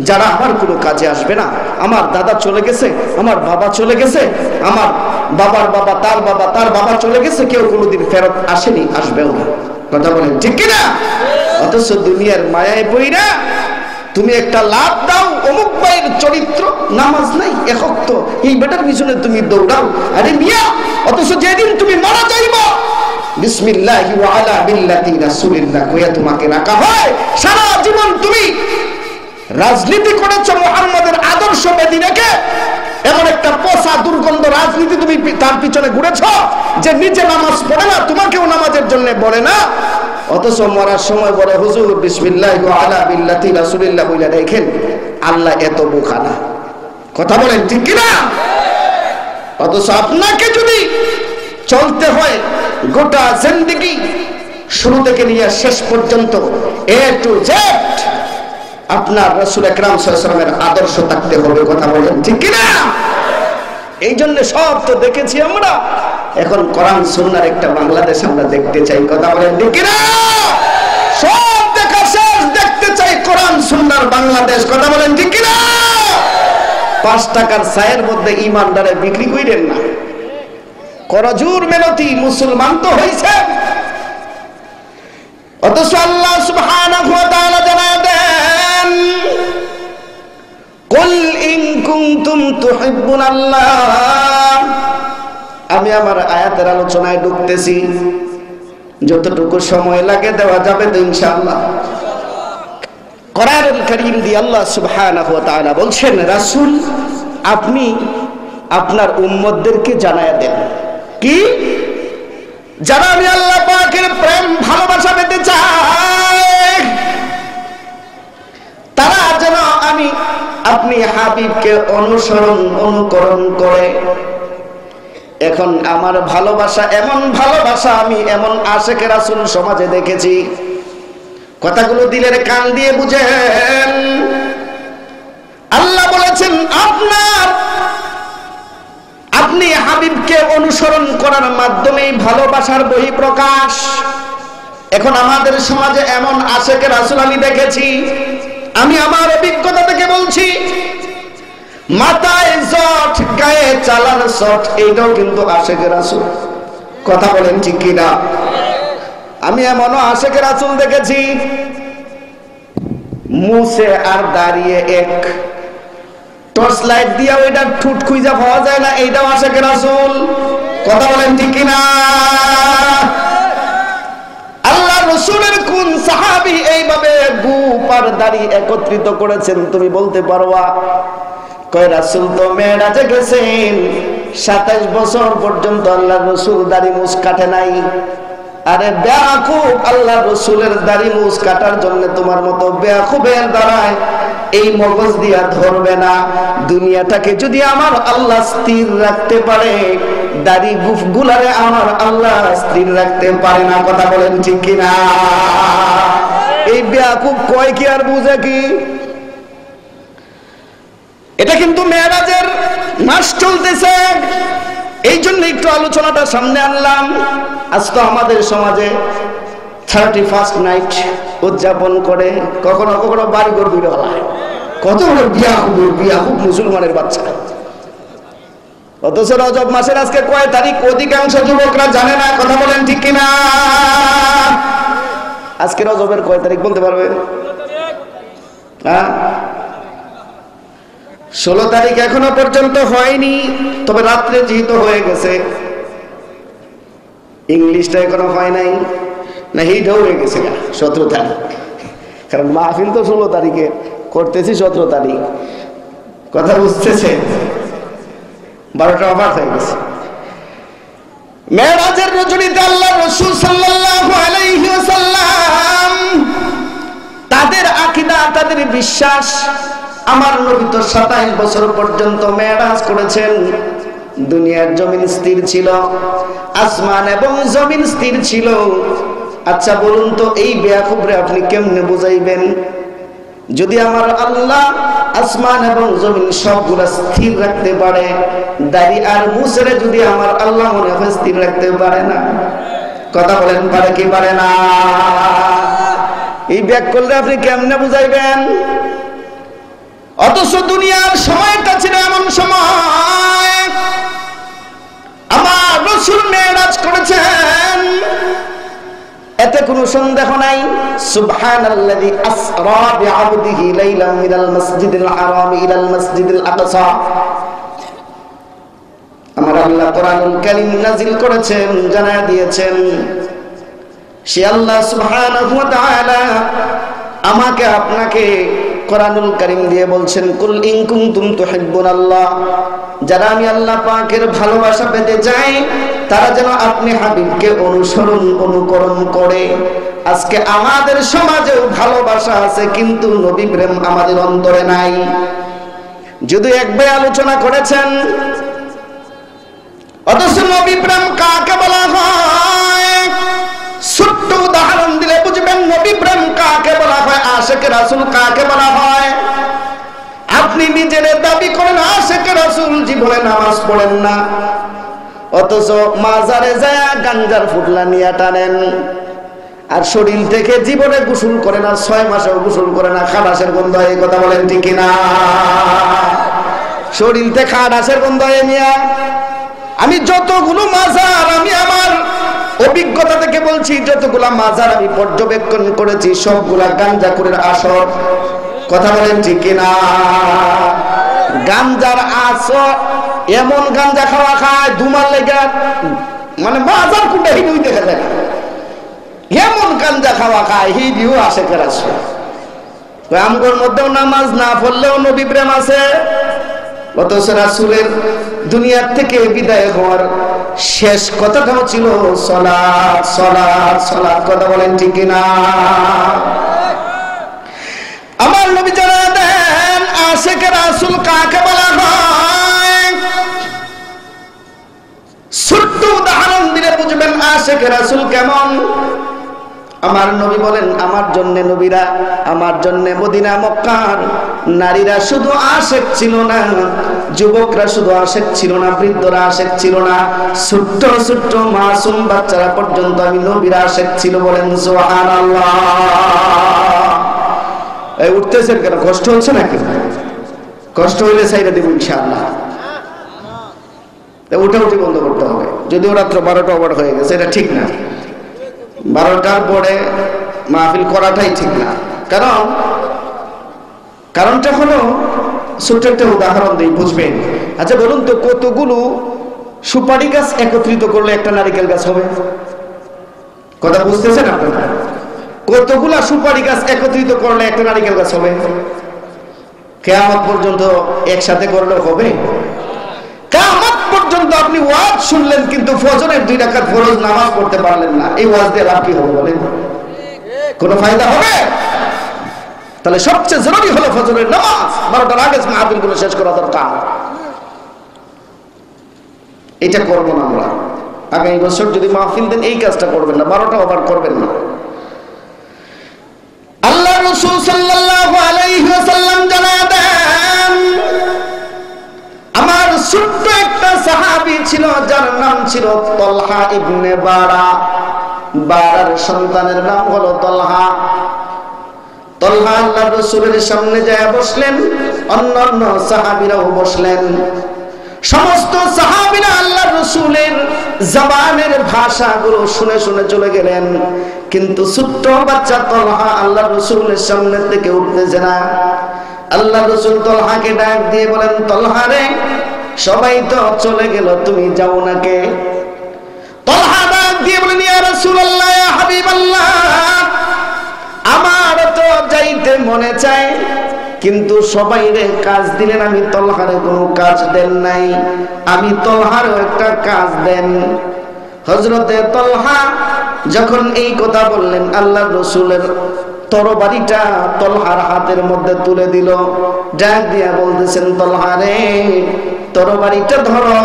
Speaker 2: যারা আমার কোনো কাজে আসবে না? আমার দাদা চলে গেছে, আমার বাবা চলে গেছে, আমার বাবার বাবা, তার বাবা, তার বাবা চলে গেছে, কেউ কোনোদিন ফেরত আসেনি, আসবেও না। কথা বলেন ঠিক কিনা? অথচ দুনিয়ার মায়ায় পইরা তুমি একটা লাভ দাও, অমুক ভাইয়ের চরিত্র, নামাজ নাই, একক তো, এই বেটার পিছনে তুমি দৌড়াও। আরে মিয়া, অথচ যেদিন তুমি মারা যাইবা, বিসমিল্লাহি ওয়া আলা মিল্লাতি রাসূলিল্লাহ কইয়া তোমাকে রাখা হয়। সারা জীবন তুমি রাজনীতি করেছো মুহাম্মাদের আদর্শ বেদি রেখে, এমন একটা পচা দুর্গন্ধ রাজনীতি তুমি তার পিছনে ঘুরেছো যে নিজে নামাজ পড়ে না, তোমাকেও নামাজের জন্য বলে না। অথচ মরার সময় বলে হুজুর বিসমিল্লাহি ওয়া আলা মিল্লাতি রাসূলিল্লাহ বলে দেখেন। আল্লাহ এত বোকা না। কথা বলেন ঠিক কিনা? অথচ আপনাকে যদি চলতে হয় গোটা জিন্দেগি শুরু থেকে নিয়ে শেষ পর্যন্ত এ টু জেড আপনার রাসূল আকরাম সাল্লাল্লাহু আলাইহি ওয়াসাল্লামের আদর্শ থাকতে হবে। কথা বলেন ঠিক কিনা? এই জন্য সব তো দেখেছি আমরা, এখন কোরআন সুন্নাহর একটা বাংলাদেশ আমরা দেখতে চাই। কথা বলেন ঠিক কিনা? সব দেখা শেষ, দেখতে চাই কোরআন সুন্নাহর বাংলাদেশ। কথা বলেন ঠিক কিনা? 5 টাকার চায়ের মধ্যে ইমানদারে বিক্রি কইরেন না। করজুর মেহনতি মুসলমান তো হইছে, অথচ আল্লাহ সুবহানাহু ওয়া তাআলা জানায় দেন, কুল ইন কুনতুম তুহিব্বুনাল্লাহ। আমি আমার আয়াতের আলোচনায় ঢুকতেছি, যতটুকু সময় লাগে দেওয়া যাবে তো ইনশাআল্লাহ। কোরআনুল কারীম দিয়ে আল্লাহ সুবহানাহু ওয়া তাআলা বলছেন, রাসূল আপনি আপনার উম্মতদেরকে জানায়া দেন কি, যারা আমি আল্লাহ পাকের প্রেম ভালোবাসা পেতে চাই, তারা যেন আমি আপনি হাবিবকে অনুকরণ করে। এখন আমার ভালোবাসা এমন ভালোবাসা, আমি এমন আশেকে রাসূল সমাজে দেখেছি। কথাগুলো দিলের কান দিয়ে বুঝেন। আল্লাহ বলেছেন আপনি হাবিবকে অনুসরণ করার মাধ্যমেই ভালোবাসার বহিঃপ্রকাশ। এখন আমাদের সমাজে এমন আশেকে রাসূল আমি দেখেছি, আমি আমার অভিজ্ঞতা থেকে বলছি, মাথায় জট, গায়ে চালার শট, এইটাও কিন্তু আশেকে রাসূল। কথা বলেন ঠিক কিনা? আমি এমনও আশেকে রাসূল দেখেছি, মুছে আর দাঁড়িয়ে এক, টর্চ লাইট দিয়া ওইটা ঠুট খুঁজা পাওয়া যায় না, এইটাও আশেকে রাসূল। কথা বলেন ঠিক কিনা? আল্লাহ রাসূলের কোন সাহাবী এইভাবে গুপ আর দাড়ি একত্রিত করেছেন তুমি বলতে পারবা? কয় রাসূল তো মেরাজে গেছেন, 27 বছর পর্যন্ত আল্লাহ রাসূল দাড়ি মুছ কাটে নাই। আরে বেয়াকুব, আল্লাহ রাসূলের দাড়ি মুছ কাটার জন্য তোমার মতো বেয়াকুবের দ্বারায় এই মগজ দিয়া ধরবে না। দুনিয়াটাকে যদি আমার আল্লাহ স্থির রাখতে পারে, দাড়ি গুলারে আমার আল্লাহ স্থির রাখতে পারে না। কথা বলেন ঠিক কিনা? এই বেয়াকুব কয় কি আর বুঝে কি? এটা কিন্তু মেরাজের মাস চলতেছে, এই জন্য একটু আলোচনাটা সামনে আনলাম। আজ তো আমাদের সমাজে 31st নাইট উদযাপন করে, কখনো কখনো বাড়িঘর বিয়ে হয়, কত বড় বিয়া খুব মুসলমানের বাচ্চা। অথচ রজব মাসের আজকে কয় তারিখ অধিকাংশ যুবকরা জানে না। কথা বলেন ঠিক কিনা? আজকে রজবের কয় তারিখ বলতে পারবে? হ্যাঁ, 16 তারিখ এখনো পর্যন্ত হয়নি, তবে রাত্রে যেহেতু হয়ে গেছে, ইংলিশটা এখনো হয় নাই, না এইটাও হয়ে গেছে 17 তারিখ। কারণ মাহফিল তো 16 তারিখে করতেছি, 17 তারিখ। কথা বুঝতেছে? 12টা ওভার হয়ে গেছে। মেরাজের রজনীতে আল্লাহ রাসূল সাল্লাল্লাহু আলাইহি ওয়াসাল্লাম তাদের আকীদা, তাদের বিশ্বাস, আমার নবী তো 27 বছর পর্যন্ত মেরাজ করেছেন। দুনিয়ার জমিন স্থির ছিল, আসমান এবং জমিন স্থির ছিল। আচ্ছা বলুন তো, এই বেয়াকুবরে আপনি কেমনে বুঝাইবেন? যদি আমার আল্লাহ আসমান এবং জমিন সবগুলা স্থির রাখতে পারে, দাড়ি আর মুছরে যদি আমার আল্লাহ মনে হয় স্থির রাখতে পারে না? কথা বলেন, পারে কি পারে না? এই ব্যাক করলে আপনি কেমনে বুঝাইবেন? অথচ দুনিয়ার সময়টা ছিল এমন সময়, আমার রাসূল মেরাজ করেছেন, এতে কোনো সন্দেহ নাই। সুবহানাল্লাযী আসরা বিআবদিহি লাইলাম মিনাল মাসজিদিল হারাম ইলাল মাসজিদিল আকসা। আমার আল্লাহ কোরআনুল কারীম নাযিল করেছেন, জানায়া দিয়েছেন, সে আল্লাহ সুবহানাহু ওয়া তাআলা আমাকে আপনাকে কোরআনুল কারীম দিয়ে বলছেন, কুল ইন কুনতুম তুহিব্বুনাল্লাহ, যারা আমি আল্লাহ পাকের ভালোবাসা পেতে চাই তারা যেন আপনি হাবিবকে অনুকরণ করে। আজকে আমাদের সমাজেও ভালোবাসা আছে, কিন্তু নবী প্রেম আমাদের অন্তরে নাই। যদি একবার আলোচনা করেছেন, অথচ নবী প্রেম কাকে বলা হয়? ছোট্ট উদাহরণ দিলে বুঝবেন নবী প্রেম কাকে বলা হয়, আশিকে রাসূল কাকে বলা হয়। আপনি নিজের দাবি করেন আশিকে রাসূল, জীবনে নামাজ পড়েন না, অথচ মাজারে যায় গাঞ্জার ফুটলা নিয়ে টানেন, আর শরীর থেকে জীবনে গোসল করে না, 6 মাসেও গোসল করে না, খাটাসের গন্ধ। এই কথা বলেন ঠিক কিনা? শরীর থেকে খাটাসের গন্ধ নিয়ে আমি যতগুলো মাজার, আমি আমার অভিজ্ঞতা থেকে বলছি, যতগুলা মাজার আমি পর্যবেক্ষণ করেছি সবগুলা গাঞ্জাখোরের আসর। কথা বলেন ঠিক কিনা? গাঞ্জার আসর, এমন গাঞ্জা খাওয়া খায় ধুমার লেগে, মানে মাজার কোনটা হিন্দুই দেখা যায় না, এমন গাঞ্জা খাওয়া খায় হিদিও আশিকের আসর। আমগোর মধ্যেও নামাজ না পড়লেও নবী প্রেম আছে। অথচ রাসূলের দুনিয়ার থেকে বিদায় হওয়ার শেষ কথাটাও ছিল সালাত, সালাত, সালাত। কথা বলেন ঠিক কিনা? আমার নবী জানান দেন আশিকে রাসূল কাকে বলা হয়। ছোট্ট উদাহরণ দিলে বুঝবেন আশিকে রাসূল কেমন। আমার নবী বলেন, আমার জন্য নবীরা, আমার জন্য মদিনা মক্কার নারীরা শুধু আশিক ছিল না, যুবকরা শুধু আশিক ছিল না, বৃদ্ধরা আশিক ছিল না, ছোট্ট ছোট্ট মাসুম বাচ্চারা পর্যন্ত আমি নবীর আশিক ছিল। বলেন সুবহানাল্লাহ। এই উঠতেছেন কেন? কষ্ট হচ্ছে নাকি? কষ্ট হইলে ছাইরা দেব ইনশাআল্লাহ। উঠে বন্ধ করতে হবে। যদিও রাত্র 12টা ওভার হয়ে গেছে, এটা ঠিক না। 12টার পরে মাহফিল করাটাই ঠিক না। কারণটা হলো, ছোট্ট একটা উদাহরণ দিই, বুঝবেন। আচ্ছা বলুন তো, কতগুলো সুপারি গাছ একত্রিত করলে একটা নারিকেল গাছ হবে? কথা বুঝতেছেন আপনারা? কতগুলা সুপারি গাছ একত্রিত করলে একটা নারিকেল গাছ হবে? কিয়ামত পর্যন্ত একসাথে করলে হবে? কিয়ামত পর্যন্ত আপনি ওয়াজ শুনলেন, কিন্তু ফজরের 2 রাকাত ফরজ নামাজ পড়তে পারলেন না, এই ওয়াজ দিয়ে লাভ কি হবে বলেন? কোনো ফায়দা হবে? তাহলে সবচেয়ে জরুরি হলো ফজরের নামাজ। 12টার আগে মাহফিলগুলো শেষ করা দরকার। এটা করবো না আমরা। আগামী বছর যদি মাহফিল দেন এই কাজটা করবেন না, 12টা ওভার করবেন না। আল্লাহ রাসূল সাল্লাল্লাহু আলাইহি ওয়াসাল্লাম জানাতেন, আমার ছোট্ট একটা সাহাবী ছিল যার নাম ছিল তলহা ইবনে বারা। বারার সন্তানের নাম হলো তলহা। তলহা আল্লাহর রাসূলের সামনে যায় বসলেন, অন্যান্য সাহাবীরাও বসলেন। সমস্ত সাহাবীরা আল্লাহর রাসূলের জবানের ভাষাগুলো শুনে শুনে চলে গেলেন, কিন্তু ছোট্ট বাচ্চা তলহা আল্লাহর রাসূলের সামনে থেকে উঠতেছে না। আল্লাহর রাসূল তলহাকে ডাক দিয়ে বলেন, তলহা রে, সবাই তো চলে গেল, তুমি যাও না কে? তলহা ডাক দিয়ে বলেন, ইয়া রাসূলুল্লাহ, ইয়া হাবিবাল্লাহ, আমার তো যাইতে মনে চায়, কিন্তু সবাই রে কাজ দিলেন, আমি তলহারে কোনো কাজ দেন নাই, আমি তলহারও একটা কাজ দেন। হযরতে তলহা যখন এই কথা বললেন, আল্লাহর রাসূলের তরবারিটা তলহার হাতের মধ্যে তুলে দিল, ডাক দিয়া বলতেছেন, তলহা রে, তরবারিটা ধরো,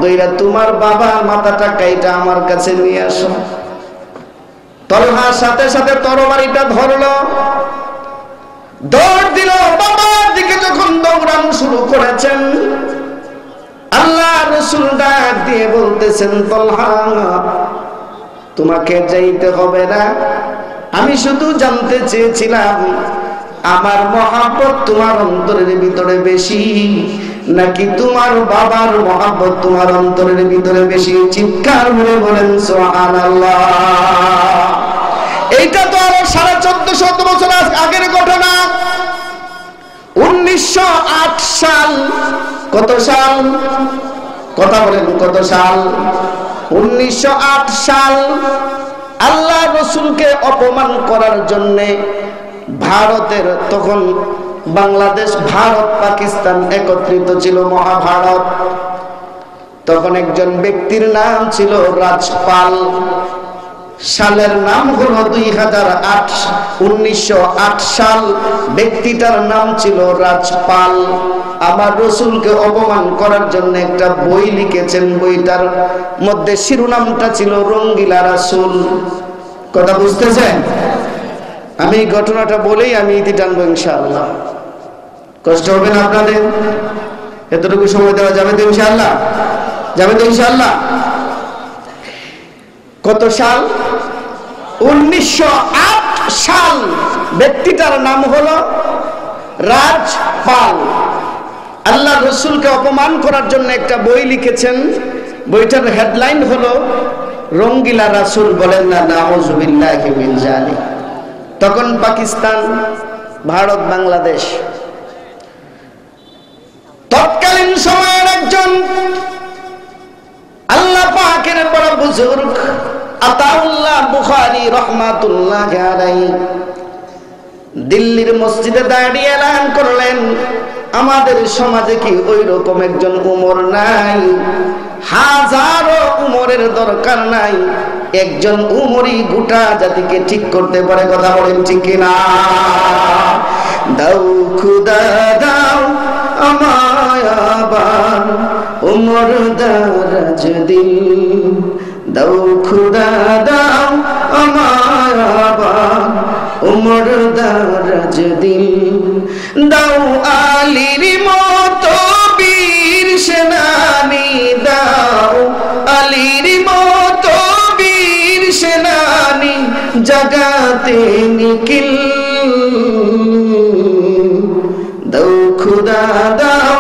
Speaker 2: দইরা তোমার বাবার মাথাটা কাইটা আমার কাছে নিয়ে আসো। তলহা সাথে সাথে তরবারিটা ধরলো, দৌড় দিল। বাবার দিকে যখন দৌড়ানো শুরু করেছেন, আল্লাহ রাসূল ডাক দিয়ে বলতেছেন, তলহা, তোমাকে যাইতে হবে না, আমি শুধু জানতে চেয়েছিলাম আমার মহব্বত তোমার অন্তরের ভিতরে বেশি নাকি তোমার বাবার মহব্বত তোমার অন্তরের ভিতরে বেশি? চিৎকার করে বলেন সুবহানাল্লাহ। এইটা তো আরো 1450 বছর আগের ঘটনা। 1908 সাল। কত সাল? কথা বলেন, কত সাল? 1908 সাল। আল্লাহ রাসূলকে অপমান করার জন্য ভারতের, তখন বাংলাদেশ, ভারত, পাকিস্তান একত্রিত ছিল, মহাভারত। তখন একজন ব্যক্তির নাম ছিল রাজপাল। সালের নাম হলো 2008, 1908 সাল। ব্যক্তিটার নাম ছিল রাজপাল। আমার রাসূলকে অপমান করার জন্য একটা বই লিখেছেন, বইটার মধ্যে শিরোনামটা ছিল রঙ্গিলা রাসূল। কথা বুঝতেছেন? আমি এই ঘটনাটা বলেই আমি ইতি টানবো ইনশাআল্লাহ। কষ্ট হবে না আপনাদের? এতটুকু সময় দেওয়া যাবে তো ইনশাআল্লাহ? যাবে তো ইনশাআল্লাহ? কত সাল? 1908 সাল। ব্যক্তিটার নাম হলো রাজপাল। আল্লাহ রাসূলকে অপমান করার জন্য একটা বই লিখেছেন। বইটার হেডলাইন হলো রঙ্গিলা রাসূল। বলেন না নাউযুবিল্লাহি মিন যালিক। তখন পাকিস্তান, ভারত, বাংলাদেশ। তৎকালীন সময়ের একজন আল্লাহ পাকের বড় বুজুর্গ আতাউল্লাহ বুখারী রাহমাতুল্লাহি আলাইহি দিল্লির মসজিদে দাঁড়িয়ে এলান করলেন, আমাদের সমাজে কি ওই রকম একজন উমর নাই? হাজারো উমরের দরকার নাই, একজন উমরই গোটা জাতিকে ঠিক করতে পারে। কথা বলেন ঠিক কিনা? দাও খুদা দাও আমায় আবার উমর দারাজ দিল, দাও খুদা দাও আমায় আবার উমর দারাজ দিল, দাও আলীর মতো বীর সেনানী, দাও আলীর মতো বীর সেনানী, জাগাতে নিখিল, দাও খুদা দাও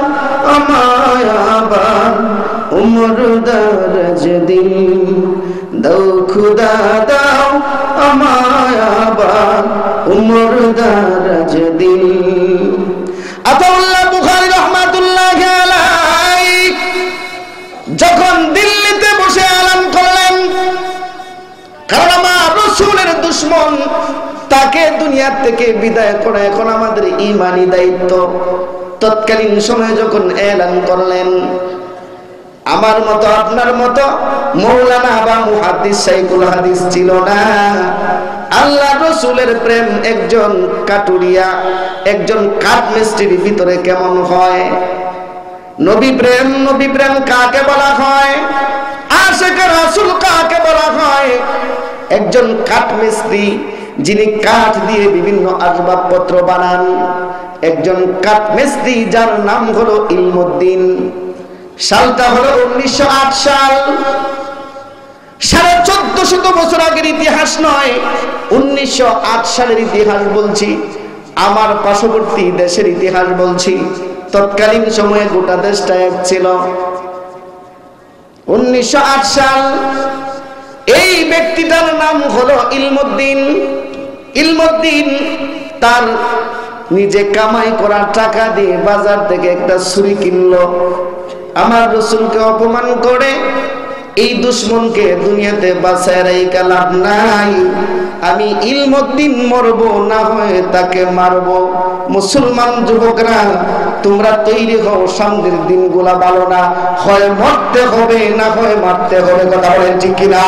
Speaker 2: আমায় আবার উমর দারাজ দিল, দাও খুদা দাও আমায় আবার উমর দারাজ দিল। আতাউল্লাহ বুখারী রাহমাতুল্লাহি আলাইহি যখন দিল্লিতে বসে এলান করলেন, কারণ আমার রাসূলের দুশমন, তাকে দুনিয়া থেকে বিদায় করা এখন আমাদের ঈমানি দায়িত্ব। তৎকালীন সময়ে যখন এলান করলেন, আমার মতো আপনার মতো মৌলানা বা মুহাদ্দিস শাইখুল হাদিস ছিল না। আল্লাহ রাসূলের প্রেম একজন কাটুরিয়া, একজন কাঠমিস্ত্রির ভিতরে কেমন হয়? নবী প্রেম কাকে বলা হয়? আশিকে রাসূল কাকে বলা হয়? একজন কাঠমিস্ত্রি যিনি কাঠ দিয়ে বিভিন্ন আসবাবপত্র বানান, একজন কাঠমিস্ত্রি যার নাম হলো ইলমুদ্দিন। সালটা হলো 1908 সাল। 1450 বছর আগের ইতিহাস নয়, 1908 সালের ইতিহাস বলছি। আমার পার্শ্ববর্তী দেশের ইতিহাস বলছি। তৎকালীন সময়ে গোটা দেশটা এক ছিল। 1908 সাল। এই ব্যক্তিটার নাম হলো ইলমুদ্দিন। ইলমুদ্দিন তার নিজে কামাই করা টাকা দিয়ে বাজার থেকে একটা ছুরি কিনলো। আমার রাসূলকে অপমান করে এই দুশমনকে দুনিয়াতে বাঁচায় রাইখা লাভ নাই, আমি ইলমুদ্দিন মরব, না হয় তাকে মারব। মুসলমান যুবকরা, তোমরা তৈরি হও, সামনের দিনগুলা ভালো না, হয় মরতে হবে না হয় মারতে হবে। কথা বলেন ঠিক কিনা?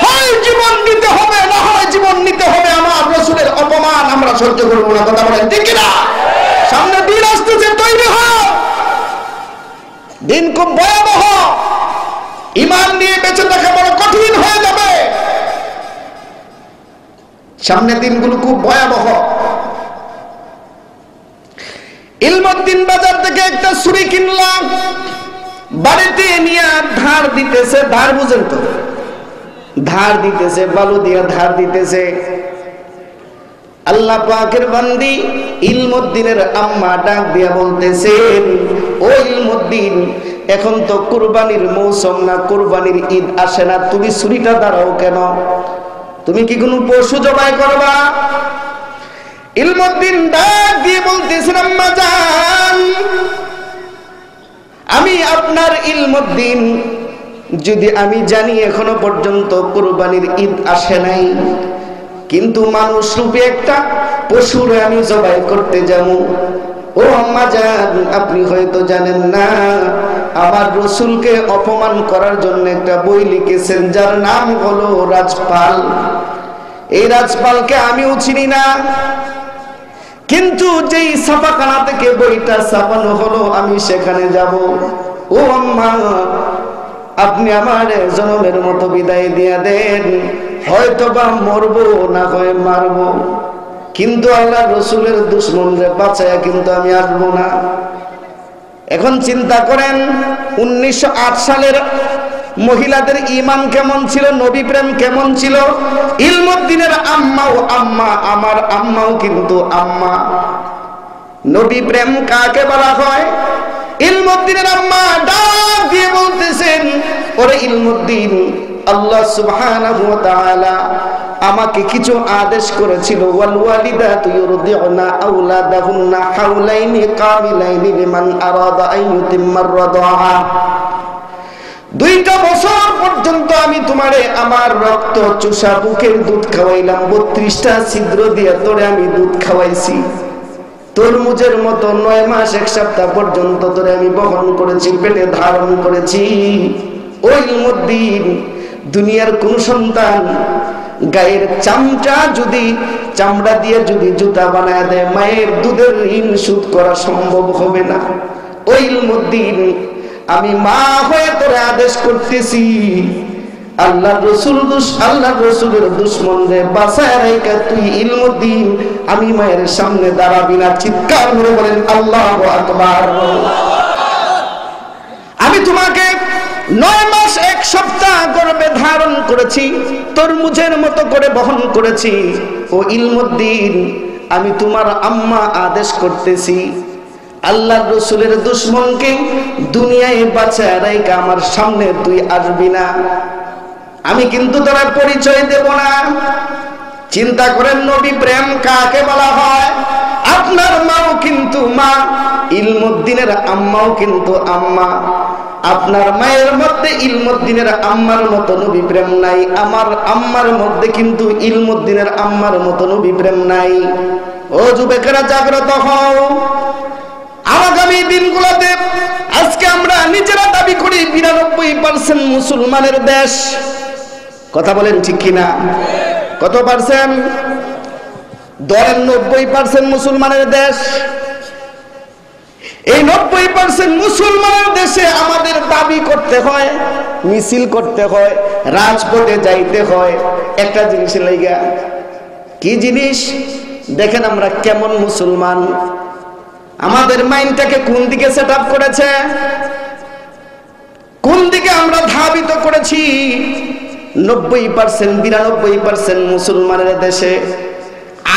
Speaker 2: হয় জীবন নিতে হবে না হয় জীবন নিতে হবে। আমার রাসূলের অপমান আমরা সহ্য করব না। কথা বলেন ঠিক কিনা? সামনে দিন আসতেছে, তৈরি হও। দিন খুব ভয়াবহ, ঈমান নিয়ে বেঁচে থাকা বড় কঠিন হয়ে যাবে। সামনে দিনগুলো খুব ভয়াবহ। ইলমুদ্দিন বাজার থেকে একটা ছুরি কিনলাম, বাড়িতে নিয়ে ধার দিতেছে। ধার বুঝেন তো? ধার দিতেছে, বালু দিয়ে ধার দিতেছে। আল্লাহ পাকের বান্দি ইলমুদ্দিনের আম্মা ডাক দিয়া বলতেছেন, ও ইলমুদ্দিন, এখন তো কুরবানির মৌসুম না, কুরবানির ঈদ আসে না, তুমি ছুরিটা দাঁড়াও কেন? তুমি কি কোনো পশু জবাই করবা? ইলমুদ্দিন ডাক দিয়ে বলতেছেন, আম্মা জান, আমি আপনার ইলমুদ্দিন, যদি আমি জানি এখনো পর্যন্ত কুরবানির ঈদ আসে নাই, কিন্তু মানুষ রূপে একটা পশুরে আমি জবাই করতে যাবো। ও আম্মা জান, আপনি হয়তো জানেন না, আমার রাসূলকে অপমান করার জন্য একটা বই লিখেছেন, যার নাম হলো রাজপাল। এই রাজপালকে আমিও চিনি না, কিন্তু যেই ছাপাখানা থেকে বইটা ছাপানো হলো আমি সেখানে যাব। ও আম্মা, আপনি আমার জনমের মতো বিদায় দিয়ে দেন, হয়তো বা মরবো না হয় মারবো, কিন্তু আল্লাহ রাসূলের দুশমনরে বাঁচায়া কিন্তু আমি আসবো না। এখন চিন্তা করেন 1908 সালের মহিলাদের ঈমান কেমন ছিল, নবী প্রেম কেমন ছিল। ইলমুদ্দিনের আম্মাও আম্মা, আমার আম্মাও কিন্তু আম্মা। নবী প্রেম কাকে বলা হয়? ইলমুদ্দিনের আম্মা ডাক দিয়ে বলতেছেন, ওরে ইলমুদ্দিন, আল্লাহ সুবহানাহু ওয়া তাআলা আমাকে কিছু আদেশ করেছিল, ওয়াল ওয়ালিদাতু ইউরদিউনা আওলাদাহুন্না হাওলাইনি কামিলাইনি লিমান আরাদা আন ইউতিম্মার রাদাআ। 2টা বছর পর্যন্ত আমি তোমারে আমার রক্ত চুষা বুকের দুধ খাওয়াইলাম, 32টা ছিদ্র দিয়ে তোরে আমি দুধ খাওয়াইছি। তরমুজের মতো 9 মাস 1 সপ্তাহ পর্যন্ত তোরে আমি বহন করেছি, পেটে ধারণ করেছি। ওই ইলমুদ্দিন, দুনিয়ার কোন সন্তান গায়ের চামড়া দিয়ে যদি জুতা বানায় দেয়, মায়ের দুধের ঋণ শোধ করা সম্ভব হবে না। ওই ইলমুদ্দিন, আমি মা হয়ে তোরে আদেশ করতেছি, আল্লাহ রাসূলের দুশমনরে বাঁচায় রাইখা তুই ইলমুদ্দিন আমি মায়ের সামনে দাঁড়াবি না। চিৎকার করে বলেন আল্লাহু আকবার। আমি তোমাকে 9 মাস 1 সপ্তাহ গর্ভে ধারণ করেছি, তরমুজের মতো করে বহন করেছি। ও ইলমুদ্দিন, আমি তোমার আম্মা আদেশ করতেছি, আল্লাহ রাসূলের দুশমনকে দুনিয়ায় বাঁচায় রাইখা আমার সামনে তুই আসবি না, আমি কিন্তু তোরা পরিচয় দেব না। চিন্তা করেন নবী প্রেম কাকে বলা হয়। আপনার মাও কিন্তু মা, ইলমুদ্দিনের আম্মাও কিন্তু আম্মা। আপনার মায়ের মধ্যে ইলমুদ্দিনের আম্মার মতো নবী প্রেম নাই, আমার আম্মার মধ্যে কিন্তু ইলমুদ্দিনের আম্মার মতো নবী প্রেম নাই। ও যুবকেরা, জাগ্রত হও। আগামী দিনগুলোতে আজকে আমরা নিজেরা দাবি করি 92% মুসলমানের দেশ। কথা বলেন ঠিক কিনা? কত পার্সেন্ট? ধরেন 90% মুসলমানের দেশ। এই 90% মুসলমানের দেশে আমাদের দাবি করতে হয়, মিছিল করতে হয়, রাজপথে যাইতে হয় একটা জিনিসের লাইগা। কি জিনিস? দেখেন আমরা কেমন মুসলমান। আমাদের মাইন্ডটাকে কোন দিকে সেট আপ করেছে, কোন দিকে আমরা ধাবিত করেছি? 90% 92% মুসলমানের দেশে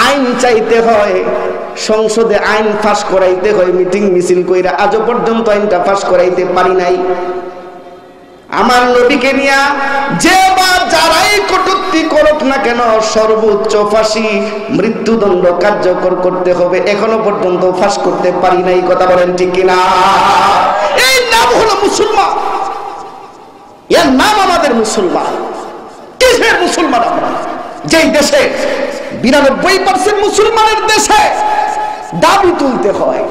Speaker 2: আইন চাইতে হয়, সংসদে আইন পাস করাইতে হয়, মিটিং মিছিল কইরা আজও পর্যন্ত আইনটা পাস করাইতে পারি নাই। আমার নবীকে নিয়া যে বা যারাই কটূক্তি করুক না কেন সর্বোচ্চ ফাঁসি মৃত্যুদণ্ড কার্যকর করতে হবে, এখনো পর্যন্ত ফাঁস করতে পারি নাই। কথা বলেন ঠিক কিনা? এই নাম হলো মুসলমান, এর নাম আমাদের মুসলমান। কিসের মুসলমান আমরা? যেই দেশে 92% মুসলমানের দেশে দাবি তুলতে হয়।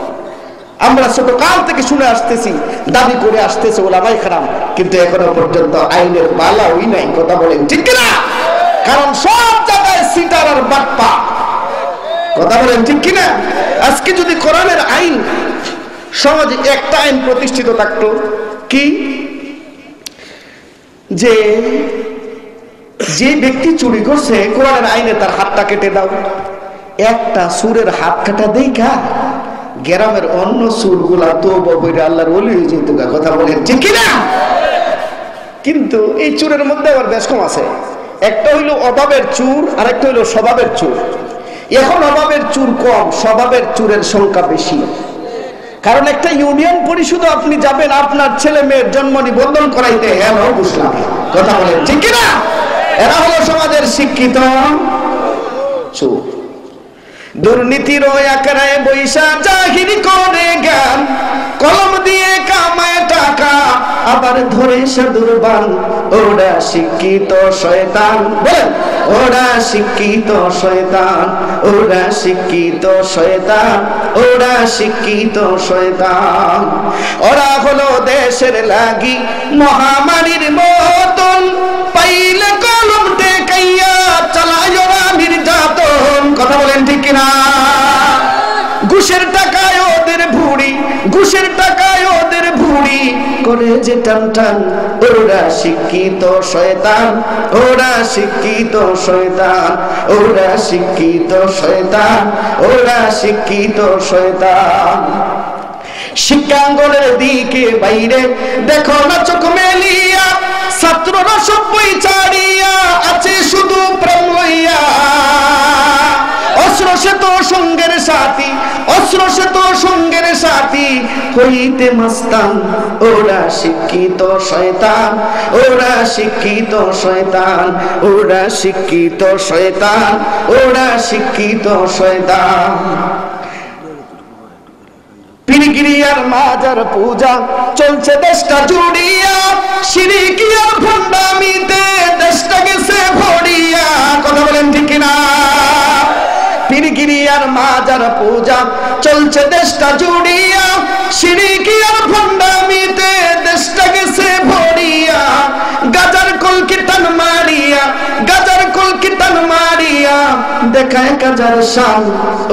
Speaker 2: আমরা ছোট কাল থেকে শুনে আসতেছি, দাবি করে আসতেছে ওলামায়ে কেরাম, কিন্তু এখনো পর্যন্ত আইনের বালাওই নাই। কথা বলেন ঠিক কিনা? কারণ সব জায়গায় সিটার আর বাটপা। কথা বলেন ঠিক কিনা? আজকে যদি কোরআনের আইন সমাজে একটা আইন প্রতিষ্ঠিত থাকতো, কি যে যে ব্যক্তি চুরি করছে কোরআনের আইনে তার হাতটা কেটে দাও, একটা সুরের হাত কাটা দেখা গ্রামের অন্য সুরগুলা তওবা কইরা আল্লাহর ওলি হয়ে যেত। কথা বলেন ঠিক কিনা? কিন্তু এই চুরের মধ্যে আবার বেশ কম আছে। একটা হইল অভাবের চুর, আর একটা হইল স্বভাবের চুর। এখন অভাবের চুর কম, স্বভাবের চুরের সংখ্যা বেশি। কারণ একটা ইউনিয়ন পরিষদে আপনি যাবেন আপনার ছেলে মেয়ের জন্ম নিবন্ধন করাইতে, হ্যাঁ বুঝলাম। কথা বলেন ঠিক কিনা? এরা হলো সমাজের শিক্ষিত চোর। দুর্নীতির আকারায় বৈশা জাহিরি করে জ্ঞান, কলম দিয়ে কামায় টাকা আবার ধরে সাধুর বান। ওরা শিক্ষিত শয়তান, বলেন ওরা শিক্ষিত শয়তান, ওরা শিক্ষিত শয়তান, ওরা শিক্ষিত শয়তান। ওরা হলো দেশের লাগি মহামারীর মতন, পাইলে কলম টেকাইয়া চালায় ওরা নির্যাতন। কথা বলেন ঠিক কিনা? ঘুষের টাকায় ওদের ভুড়ি, ঘুষের টাকায় ওদের ভুড়ি করে যে টান টান। ওরা শিক্ষিত শয়তান, ওরা শিক্ষিত শয়তান, ওরা শিক্ষিত শয়তান, ওরা শিক্ষিত শয়তান। শিক্ষাঙ্গনের দিকে বাইরে দেখো না চোখ মেলিয়া, ছাত্ররা সব বই ছাড়িয়া আছে শুধু প্রেম লইয়া। অস্ত্র সে তো সঙ্গের সাথী, অস্ত্র সে তো সঙ্গের সাথী হইতে মাস্তান। ওরা শিক্ষিত শয়তান, ওরা শিক্ষিত শয়তান, ওরা শিক্ষিত শয়তান, ওরা শিক্ষিত শয়তান। পীরগিরিয়ার মাজার পূজা চলছে দেশটা জুড়িয়া, শিরকিয়ার ভণ্ডামিতে দেশটা গেছে ভরিয়া। কথা বলেন ঠিক কিনা? পীরগিরিয়ার মাজার পূজা চলছে দেশটা জুড়িয়া, শিরকিয়ার ভণ্ডামিতে দেশটা গেছে ভরিয়া। গাজার কলকি টান মারিয়া, গাজার কলকি টান মারিয়া দেখায় গাজার শান।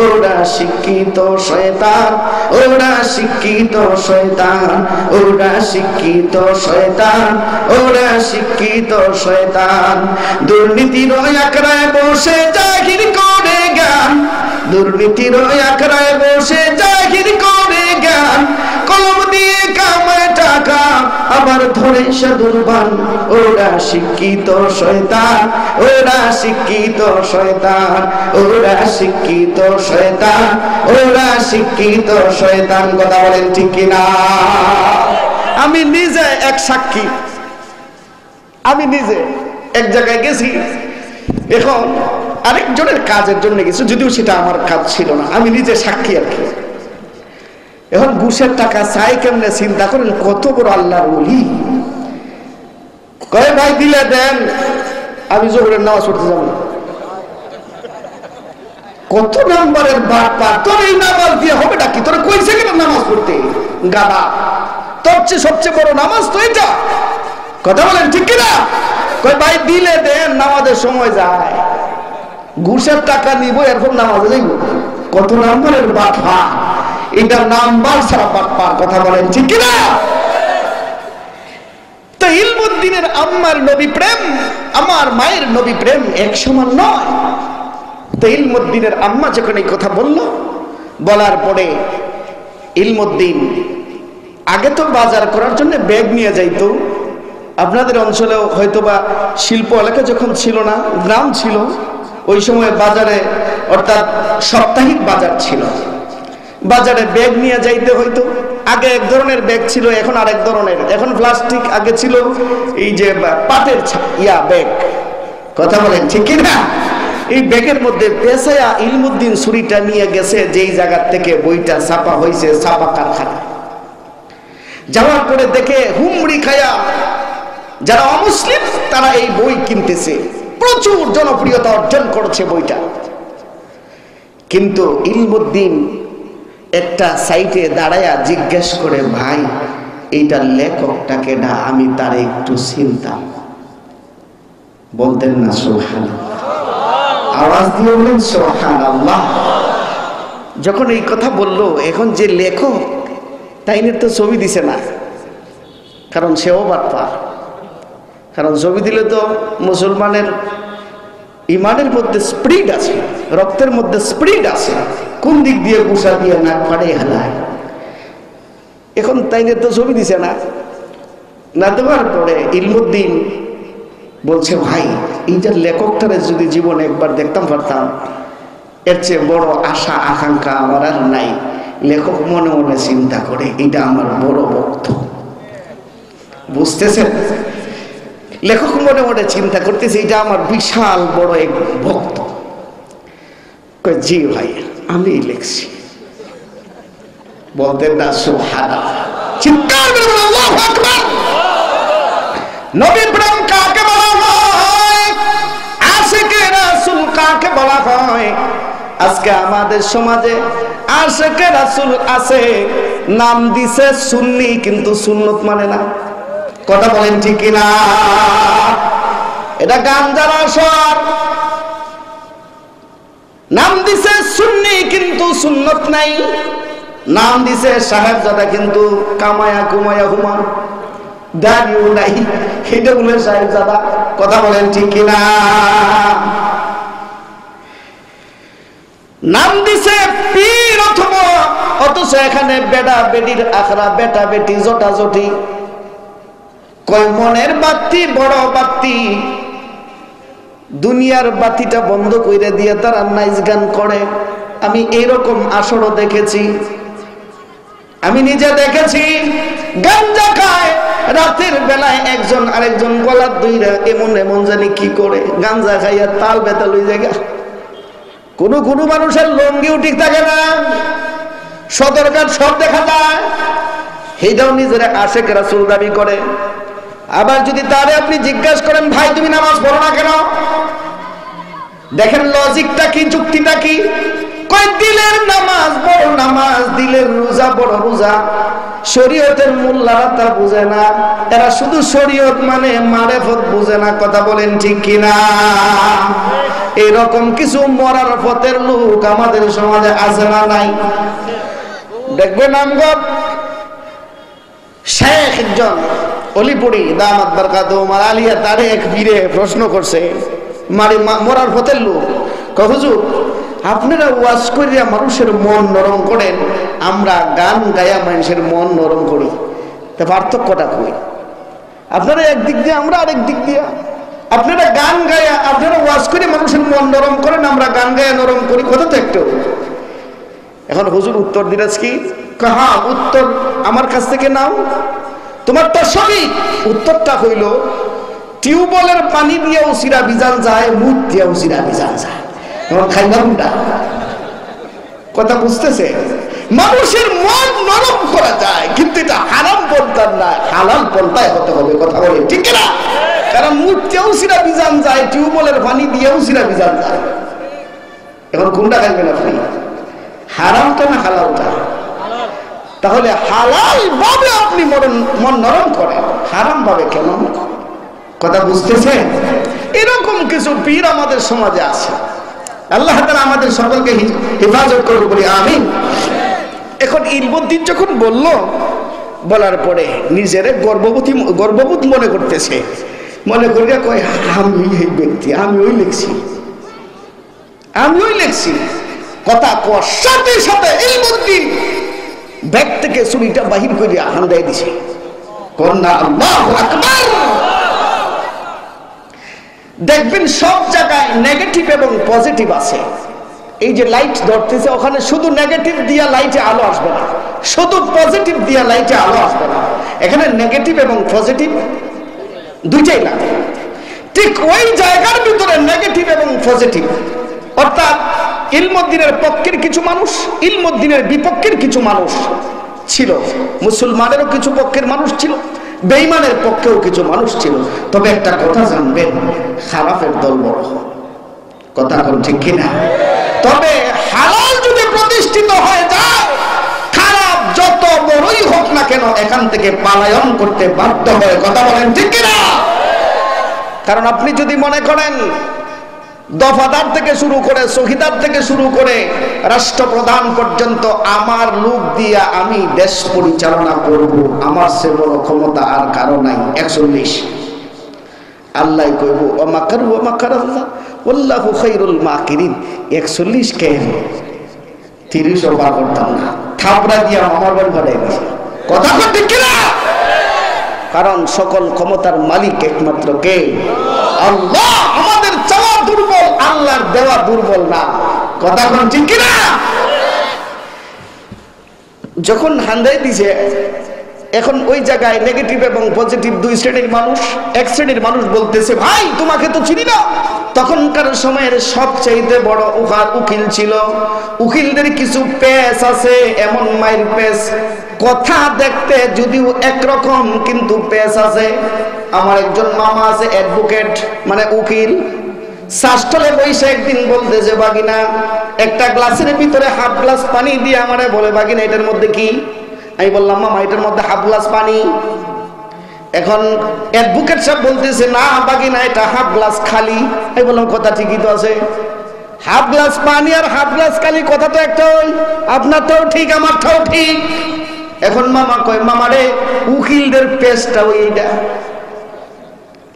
Speaker 2: ওরা শিক্ষিত শয়তান, ওরা শিক্ষিত শয়তান, ওরা শিক্ষিত শয়তান, ওরা শিক্ষিত শয়তান। দুর্নীতির আখড়ায় বসে জাহির করে জ্ঞান, দুর্নীতির আখড়ায় বসে জাহির করে জ্ঞান। কলম দিয়ে কামায় টাকা আবার ধরে সাধুর বান। ওরা শিক্ষিত শয়তান, ওরা শিক্ষিত শয়তান, ওরা শিক্ষিত শয়তান, ওরা শিক্ষিত শয়তান। কথা বলেন ঠিক কিনা? আমি নিজে এক সাক্ষী। আমি নিজে এক জায়গায় গেছি, এখন আরেকজনের কাজের জন্য গেছি, যদিও সেটা আমার কাজ ছিল না, আমি নিজে সাক্ষী আর কি। এখন ঘুষের টাকা চাই কেমনে চিন্তা করেন, কত বড় আল্লাহর ওলি। কয় ভাই দিলে দেন, আমি জোহরের নামাজ পড়তে যাব। কত নাম্বারের বাপা, তোর এই নামাজ দিয়ে হবে নাকি? তোর কইছে কিনা নামাজ পড়তে? গাদা, তোর চেয়ে সবচেয়ে বড় নামাজ তো এটা। কথা বলেন ঠিক কিনা? কয় ভাই দিলে দেন, নামাজের সময় যায়, ঘুষের টাকা নিব এরকম নামাজে যাইব। কত নাম্বারের বাপা, এটা নাম্বার ছাড়া বাপা। কথা বলেন ঠিক কিনা? তো ইলমুদ্দিনের আম্মার নবী প্রেম, আমার মায়ের নবী প্রেম এক সমান নয়। তো ইলমুদ্দিনের আম্মা যখন এই কথা বলল, বলার পরে ইলমুদ্দিন আগে তো বাজার করার জন্য ব্যাগ নিয়ে যাইতো। আপনাদের অঞ্চলেও হয়তোবা শিল্প এলাকা যখন ছিল না, গ্রাম ছিল, ওই সময় বাজারে অর্থাৎ সাপ্তাহিক বাজার ছিল, বাজারে ব্যাগ নিয়ে যাইতে হইতো। আগে এক ধরনের ব্যাগ ছিল, এখন আরেক ধরনের, এখন প্লাস্টিক, আগে ছিল এই যে পাটের ব্যাগ। কথা বলেন ঠিক কিনা? এই ব্যাগের মধ্যে পেশায়া ইলমুদ্দিন ছুরিটা নিয়ে গেছে যেই জায়গার থেকে বইটা ছাপা হয়েছে, ছাপা কারখানা। যাওয়ার পরে দেখে হুমড়ি খায়া যারা অমুসলিম তারা এই বই কিনতেছে, প্রচুর জনপ্রিয়তা অর্জন করেছে বইটা। কিন্তু ইলমুদ্দিন একটা সাইটে দাঁড়ায়া জিজ্ঞেস করে, ভাই এইটার লেখকটাকে না, আমি তার একটু চিনতাম। বলতেন না সুবহানাল্লাহ? আওয়াজ দিয়ে বলেন সুবহানাল্লাহ। যখন এই কথা বললো, এখন যে লেখক তাইনের তো ছবি দিছে না, কারণ সেও বাটপা। কারণ ছবি দিলে তো মুসলমানের ইমানের মধ্যে স্পিরিট আছে, রক্তের মধ্যে স্পিরিট আছে, কোন দিক দিয়ে গুসা দিয়ে নাক ফাড়ে হেলায়। এখন তাইনের তো ছবি দিছে না, না দেওয়ার পরে ইলমুদ্দিন বলছে, ভাই এইটার লেখকটারে যদি জীবনে একবার দেখতাম পারতাম, এর চেয়ে বড় আশা আকাঙ্ক্ষা আমার আর নাই। লেখক মনে মনে চিন্তা করে, এটা আমার বড় ভক্ত। বুঝতেছেন? লেখক মনে মনে চিন্তা করতেছে, এটা আমার বিশাল বড় এক ভক্ত। জি ভাই, আমি লিখছি। বলতেন না সুবহানাল্লাহ? চিৎকার করে আল্লাহু আকবার। নবী প্রেম কাকে বলা হয়? আশিকে রাসূল কাকে বলা হয়? আজকে আমাদের সমাজে আশিকে রাসূল আছে, নাম দিছে সুন্নি, কিন্তু সুন্নত মানে না। কথা বলেন ঠিক কিনা? এটা গাঞ্জার আসর। নাম দিছে সুন্নি কিন্তু সুন্নত নাই। নাম দিছে সাহেবজাদা কিন্তু কামায়া কুমায়া হুমা, দাড়িও নাই, এটা বলে সাহেবজাদা। কথা বলেন ঠিক কিনা? নাম দিছে পীর অথবা, অথচ এখানে বেটা বেটির আখড়া, বেটা বেটি জটা জটি। কয় মনের বাতি বড় বাতি, দুনিয়ার বাতিটা বন্ধ করে দিয়ে তারা নাইজ গান করে। আমি এইরকম আসরও দেখেছি, আমি নিজে দেখেছি। গাঞ্জা খায় রাতের বেলায় একজন আরেকজন গলার দুইরা এমন এমন জানি কি করে, গাঞ্জা খাইয়া তাল বেতাল হয়ে যায়। কোনো কোনো মানুষের লঙ্গিও ঠিক থাকে না, সদরঘাট সব দেখা যায়। সেইটাও নিজের আশেক রাসূল দাবি করে। আবার যদি তারে আপনি জিজ্ঞাসা করেন, ভাই তুমি নামাজ পড়ো না কেন? দেখেন লজিকটা কি, যুক্তিটা কি। কয় দিলের নামাজ বড় নামাজ, দিলের রোজা বড় রোজা। শরীয়তের মোল্লারা তা বুঝে না, এরা শুধু শরীয়ত মানে মারেফত বুঝে না। কথা বলেন ঠিক কিনা? এরকম কিছু মরার পথের লোক আমাদের সমাজে আছে না নাই? দেখবেন আমগো শেখ একজন অলিপুরি দামাত বারকাতুহু আলিয়া, তারে এক পীরে প্রশ্ন করছে, মরার পথের লোক, হুজুর আপনারা ওয়াজ করিয়া মানুষের মন নরম করেন, আমরা গান গায়া মানুষের মন নরম করি, তা পার্থক্যটা কই? আপনারা একদিক দিয়ে, আমরা আরেক দিক দিয়ে। আপনারা গান গায়া, আপনারা ওয়াজ করে মানুষের মন নরম করেন, আমরা গান গায়া নরম করি, কথা তো একটু। এখন হুজুর উত্তর দিলেন কি? হ্যাঁ, উত্তর আমার কাছ থেকে নাও, তোমারটা সঠিক। উত্তরটা হইল, টিউবওয়েলের পানি দিয়ে উসিরা বিজান যায়, মুখ দিয়ে উসিরা বিজান যায়। কথা বুঝতেছে? মানুষের মন নরম করা যায়, কিন্তু এটা হারাম পন্থার না, হালাল পন্থায় হতে হবে। কথা বলে ঠিক না? কারণ মুখ দিয়েও সিরা বিজান যায়, টিউবওয়েলের পানি দিয়েও সিরা বিজান যায়। এখন কোনটা খাইবেন আপনি? হারামটা না হালালটা? তাহলে হালাল ভাবে আপনি মন নরম করেন, হারাম ভাবে কেন? কথা বুঝতেছে? এরকম কিছু পীর আমাদের সমাজে আছে। আল্লাহ তাআলা আমাদের সকলকে হেফাজত করুন, বলি আমিন। এখন ইলমুদ্দিন যখন বলার পরে নিজের গর্ববোধ মনে করতেছে, মনে করিয়া কয়, আমি এই ব্যক্তি, আমি ওই লিখছি। কথা কোয়ার সাথে সাথে ইলমুদ্দিন ব্যাগ থেকে ছুরিটা বাহির করে হান্দাই দিছে। কন্যা আল্লাহু আকবার। দেখবেন সব জায়গায় নেগেটিভ এবং পজিটিভ আছে। এই যে লাইট ধরতেছে ওখানে শুধু নেগেটিভ দিয়া লাইটে আলো আসবে না, শুধু পজিটিভ দিয়া লাইটে আলো আসবে না, এখানে নেগেটিভ এবং পজিটিভ দুইটাই লাগে। ঠিক ওই জায়গার ভিতরে নেগেটিভ এবং পজিটিভ, অর্থাৎ ইলমুদ্দিনের পক্ষের কিছু মানুষ, ইলমুদ্দিনের বিপক্ষের কিছু মানুষ ছিল, মুসলমানেরও কিছু পক্ষের মানুষ ছিল, বেঈমানের পক্ষেও কিছু মানুষ ছিল। তবে একটা কথা জানবেন, খারাপের দল বড়, কথা কোন ঠিক কিনা? তবে হালাল যদি প্রতিষ্ঠিত হয়ে যায়, খারাপ যত বড়ই হোক না কেন এখান থেকে পলায়ন করতে বাধ্য হয়, কথা বলেন ঠিক কিনা? কারণ আপনি যদি মনে করেন দফাদার থেকে শুরু করে শহীদার থেকে শুরু করে রাষ্ট্রপ্রধান পর্যন্ত আমার লোক দিয়া আমি দেশ পরিচালনা করব, আমার সে বড় ক্ষমতা আর কারো নাই। 41 আল্লাহ কইব ওয়া মাকারু ওয়া মাকারাল্লাহ ওয়াল্লাহু খায়রুল মাকিরিন। 41 কে 30 ও বার করতাম না, থাপড়া দিয়া আমার বাড়ি ভাড়াই দিছে, কথা কই ঠিক কিনা? কারণ সকল ক্ষমতার মালিক একমাত্র কে? আল্লাহ। আমাদের চাওয়া দুর্বল, আল্লাহর দেওয়া দুর্বল না, কথা কোন ঠিক কিনা? যখন হান্দাই দিছে, এখন ওই জায়গায় নেগেটিভ এবং পজিটিভ দুই শ্রেণীর মানুষ। এক শ্রেণীর মানুষ বলতেছে ভাই তোমাকে তো চিনি না। তখনকার সময়ের সবচাইতে বড় উকিল ছিল। উকিলদের কিছু পেশ আছে, এমন মাইর পেশ, কথা দেখতে যদিও একরকম কিন্তু পেশ আছে। আমার একজন মামা আছে অ্যাডভোকেট, মানে উকিল, শাস্ত্রে বৈশা একদিন বলতেছে বাগিনা একটা গ্লাসের ভিতরে হাফ গ্লাস পানি দিয়ে আমারে বলে বাগিনা এটার মধ্যে কি? আমি বললাম মামা এটার মধ্যে হাফ গ্লাস পানি। এখন অ্যাডভোকেট সাহেব বলতেছে না বাগিনা এটা হাফ গ্লাস খালি। আমি বললাম কথা ঠিকই তো আছে, হাফ গ্লাস পানি আর হাফ গ্লাস খালি কথা তো একটাই, আপনারটাও ঠিক আমারটাও ঠিক। এখন মামা কয় মামারে উকিলদের পেশটা ওইটা,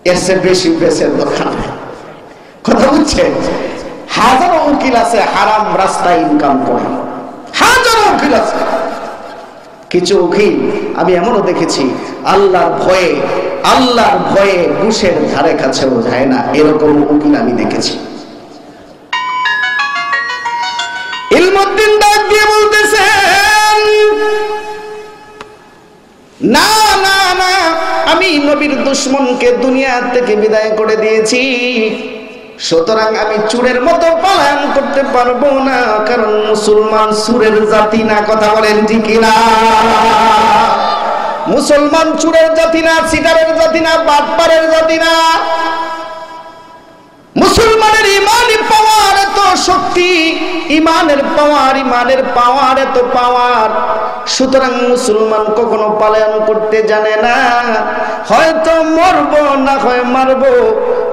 Speaker 2: এর চেয়ে বেশি পেশের দরকার নেই, কথা বুঝছেন? হাজারো উকিল আছে হারাম রাস্তায় ইনকাম করে, হাজারো উকিল আছে। কিছু উকিল আমি এমনও দেখেছি আল্লাহর ভয়ে ঘুষের ধারে কাছেও যায় না, এরকম উকিল আমি দেখেছি। ইলমুদ্দিন ডাক দিয়ে বলতেছেন না না না, আমি নবীর দুশমনকে দুনিয়া থেকে বিদায় করে দিয়েছি, সুতরাং আমি চোরের মতো পলায়ন করতে পারবো না, কারণ মুসলমান চোরের জাতি না, কথা বলেন ঠিক না? মুসলমান চোরের জাতি না, সিটারের জাতি না, বাটপারের জাতি না। মুসলমানের ইমানের পাওয়ার এত শক্তি, ইমানের পাওয়ার এত পাওয়ার, সুতরাং মুসলমান কখনো পলায়ন করতে জানে না। হয়তো মরবো না হয় মারবো,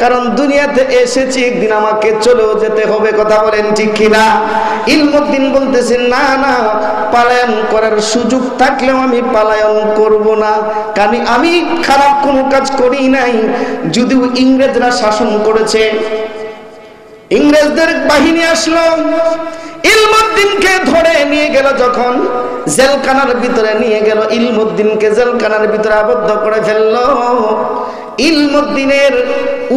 Speaker 2: কারণ দুনিয়াতে এসেছি একদিন আমাকে চলেও যেতে হবে, কথা বলেন ঠিক কিনা? ইলমুদ্দিন বলতেছেন না না, পলায়ন করার সুযোগ থাকলেও আমি পলায়ন করব না, কারণ আমি খারাপ কোনো কাজ করি নাই। যদিও ইংরেজরা শাসন করেছে, ইংরেজদের বাহিনী আসলো, ইলমুদ্দিনকে ধরে নিয়ে গেল, যখন জেলখানার ভিতরে নিয়ে গেল, ইলমুদ্দিনকে জেলখানার ভিতরে আবদ্ধ করে ফেললো। ইলমুদ্দিনের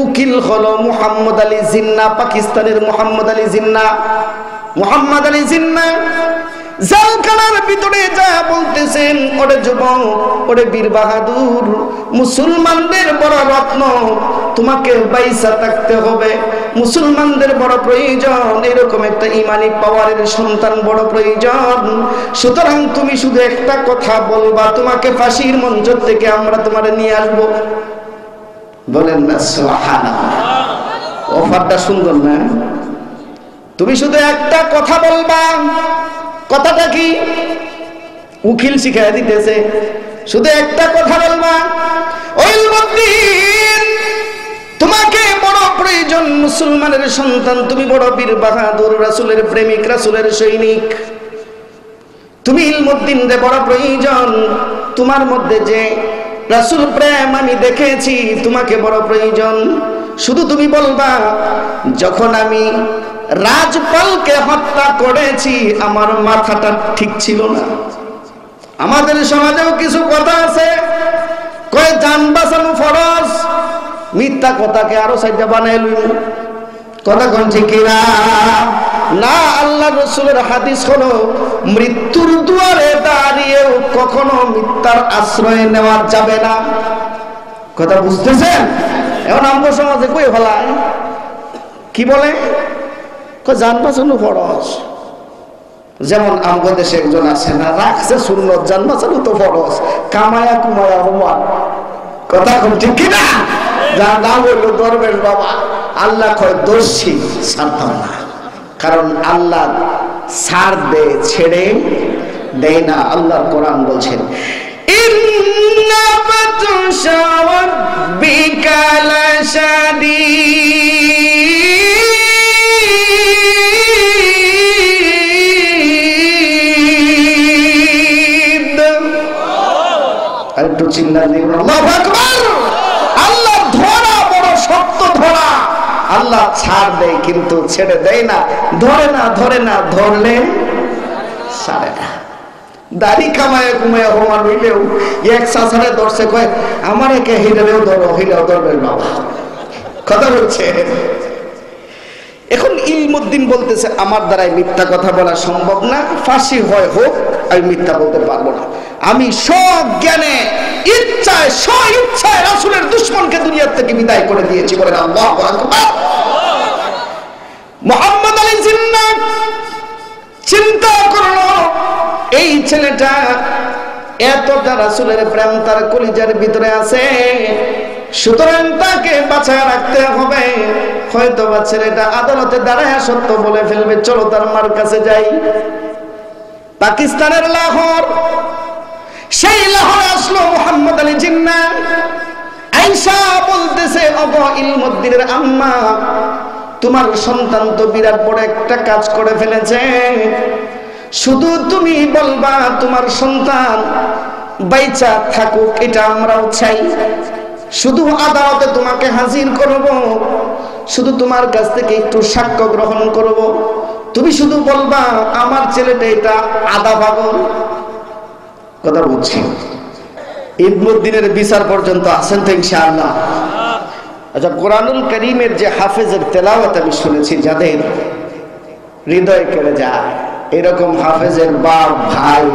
Speaker 2: উকিল হলো মুহাম্মদ আলী জিন্নাহ, পাকিস্তানের মুহাম্মদ আলী জিন্নাহ। জেলখানার ভিতরে যা বলতেছেন, ওরে যুবক, ওরে বীর বাহাদুর, মুসলমানদের বড় রত্ন, তোমাকে বাইসা থাকতে হবে, মুসলমানদের বড় প্রয়োজন, এরকম একটা ইমানি পাওয়ারের সন্তান বড় প্রয়োজন। সুতরাং তুমি শুধু একটা কথা বলবা, তোমাকে ফাঁসির মঞ্চ থেকে আমরা তোমারে নিয়ে আসবো। বলেন না সুবহানাল্লাহ? অফারটা সুন্দর না? তুমি শুধু একটা কথা বলবা, কথাটা কি? উকিল শিখাই দিতেছে, শুধু একটা কথা বলবা, ওই মুদ্দিন তোমাকে বড় প্রয়োজন, মুসলমানের সন্তান, তুমি বড় বীর বাহাদুর, রাসূলের প্রেমিক, রাসূলের সৈনিক, তুমি ইলমুদ্দিন রে বড় প্রয়োজন, তোমার মধ্যে যে রাসূল প্রেম আমি দেখেছি, তোমাকে বড় প্রয়োজন। শুধু তুমি বলবা, যখন আমি রাজপালকে হত্যা করেছি আমার মাথাটা ঠিক ছিল না, আমাদের সমাজেও কিছু কথা আছে, কয় জান বাঁচানো ফরজ, মিথ্যা কথাকে আরো সাইডা বানাই লইব। কথা কোন ঠিক না? না, আল্লাহ রাসূলের হাদিস হলো মৃত্যুর দুয়ারে দাঁড়িয়েও কখনো মিথ্যার আশ্রয় নেওয়া যাবে না। কথা বুঝতেছেন? এখন আমাদের সমাজে কই ফেলায়, কি বলে জান বাঁচানো ফরজ। যেমন আমাদের দেশে একজন আছে না, রাখছে সুন্নত, জান বাঁচানো তো ফরজ, কামায়া কুমায়া হমান। কথা কোন ঠিক কিনা? যার নাম হইল দরবেশ বাবা। আল্লাহ কয় দোষী ছাড়তাম না, কারণ আল্লাহ ছাড় দে, ছেড়ে দেয় না। আল্লাহর কোরআন বলছেন ইন্না বাতুশা রাব্বিকা লাশাদীদ। আরেকটু চিল্লা দিন আল্লাহু আকবার। আল্লাহ ধরা বড় শক্ত ধরা। আল্লাহ ছাড় দেয় কিন্তু ছেড়ে দেয় না, ধরে না, ধরে না, ধরলে ছাড়ে না। দাড়ি কামায় কুমায় হওয়ার হইলেও এক সাসারে ধরছে, কয় আমার একে হিরেও ধরো, হিরেও ধরবে বাবা। কথা বলছে। এখন ইলমুদ্দিন বলতেছে আমার দ্বারাই মিথ্যা কথা বলা সম্ভব না, ফাঁসি হয় হোক, আমি মিথ্যা বলতে পারবো না। আমি সজ্ঞানে ইচ্ছায় স্ব-ইচ্ছায় রাসূলের দুশমনকে দুনিয়া থেকে বিদায় করে দিয়েছি। বলেন আল্লাহু আকবার। মুহাম্মদ আলী জিন্নাহ চিন্তা করলো এই ছেলেটা এতটা রাসূলের প্রেম তার কলিজার ভিতরে আছে, সুতরাং তাকে বাঁচায় রাখতে হবে। হয়তো বা ছেলেটা আদালতে দাঁড়ায় সত্য বলে ফেলবে, চলো তার মার কাছে যাই। পাকিস্তানের লাহোর, সেই লাহোরে আসলো মুহাম্মদ আলী জিন্নাহ। আয়েশা বলতেছে, ওগো ইলমুদ্দিনের আম্মা, তোমার সন্তান তো বিরাট বড় একটা কাজ করে ফেলেছে, শুধু তুমি বলবা তোমার সন্তান বাইচা থাকুক, এটা আমরাও চাই। শুধু আদালতে তোমাকে হাজির করব, শুধু তোমার কাছ থেকে একটু সাক্ষ্য গ্রহণ করব, তুমি শুধু বলবা আমার ছেলেটা এটা আদা পাগল। কথা বুঝছি? ইলমুদ্দিনের বিচার পর্যন্ত আছেন তো ইনশাআল্লাহ? আচ্ছা, কোরআনুল কারীমের যে হাফেজের তেলাওয়াত আমি শুনেছি, যাদের হৃদয় কেড়ে যায়, এরকম হাফেজের বাপ ভাই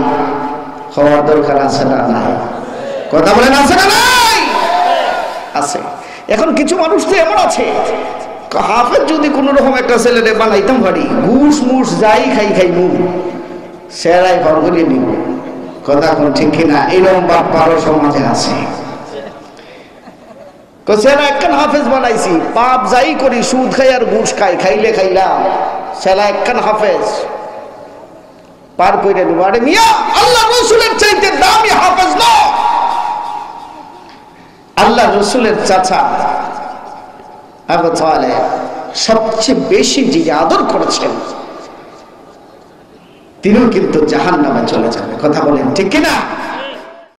Speaker 2: হওয়ার দরকার আছে না নাই? কথা বলেন আছে না নাই? আছে। এখন কিছু মানুষ তো এমন আছে, হাফেজ যদি কোন রকম একটা ছেলেরে বানাইতাম পারি, ঘুষ মুস যাই খাই খাইবো, সেরাই ভর করিয়ে নিব। কথা কোন ঠিক কিনা? এরকম বাপ পারো সমাজে আছে। সেরা একখান হাফেজ বানাইছি, পাপ যাই করি, সুদ খাই আর ঘুষ খাই, খাইলে খাইলাম, সেরা একখান হাফেজ পার করে নিব। আরে মিয়া, আল্লাহ রসুলের চাইতে দামি হাফেজ না। আল্লাহ রসুলের চাচা আবু তালেব সবচেয়ে বেশি যিনি আদর করেছেন, তিনিও কিন্তু জাহান্নামে চলে যাবে। কথা বলেন ঠিক কিনা?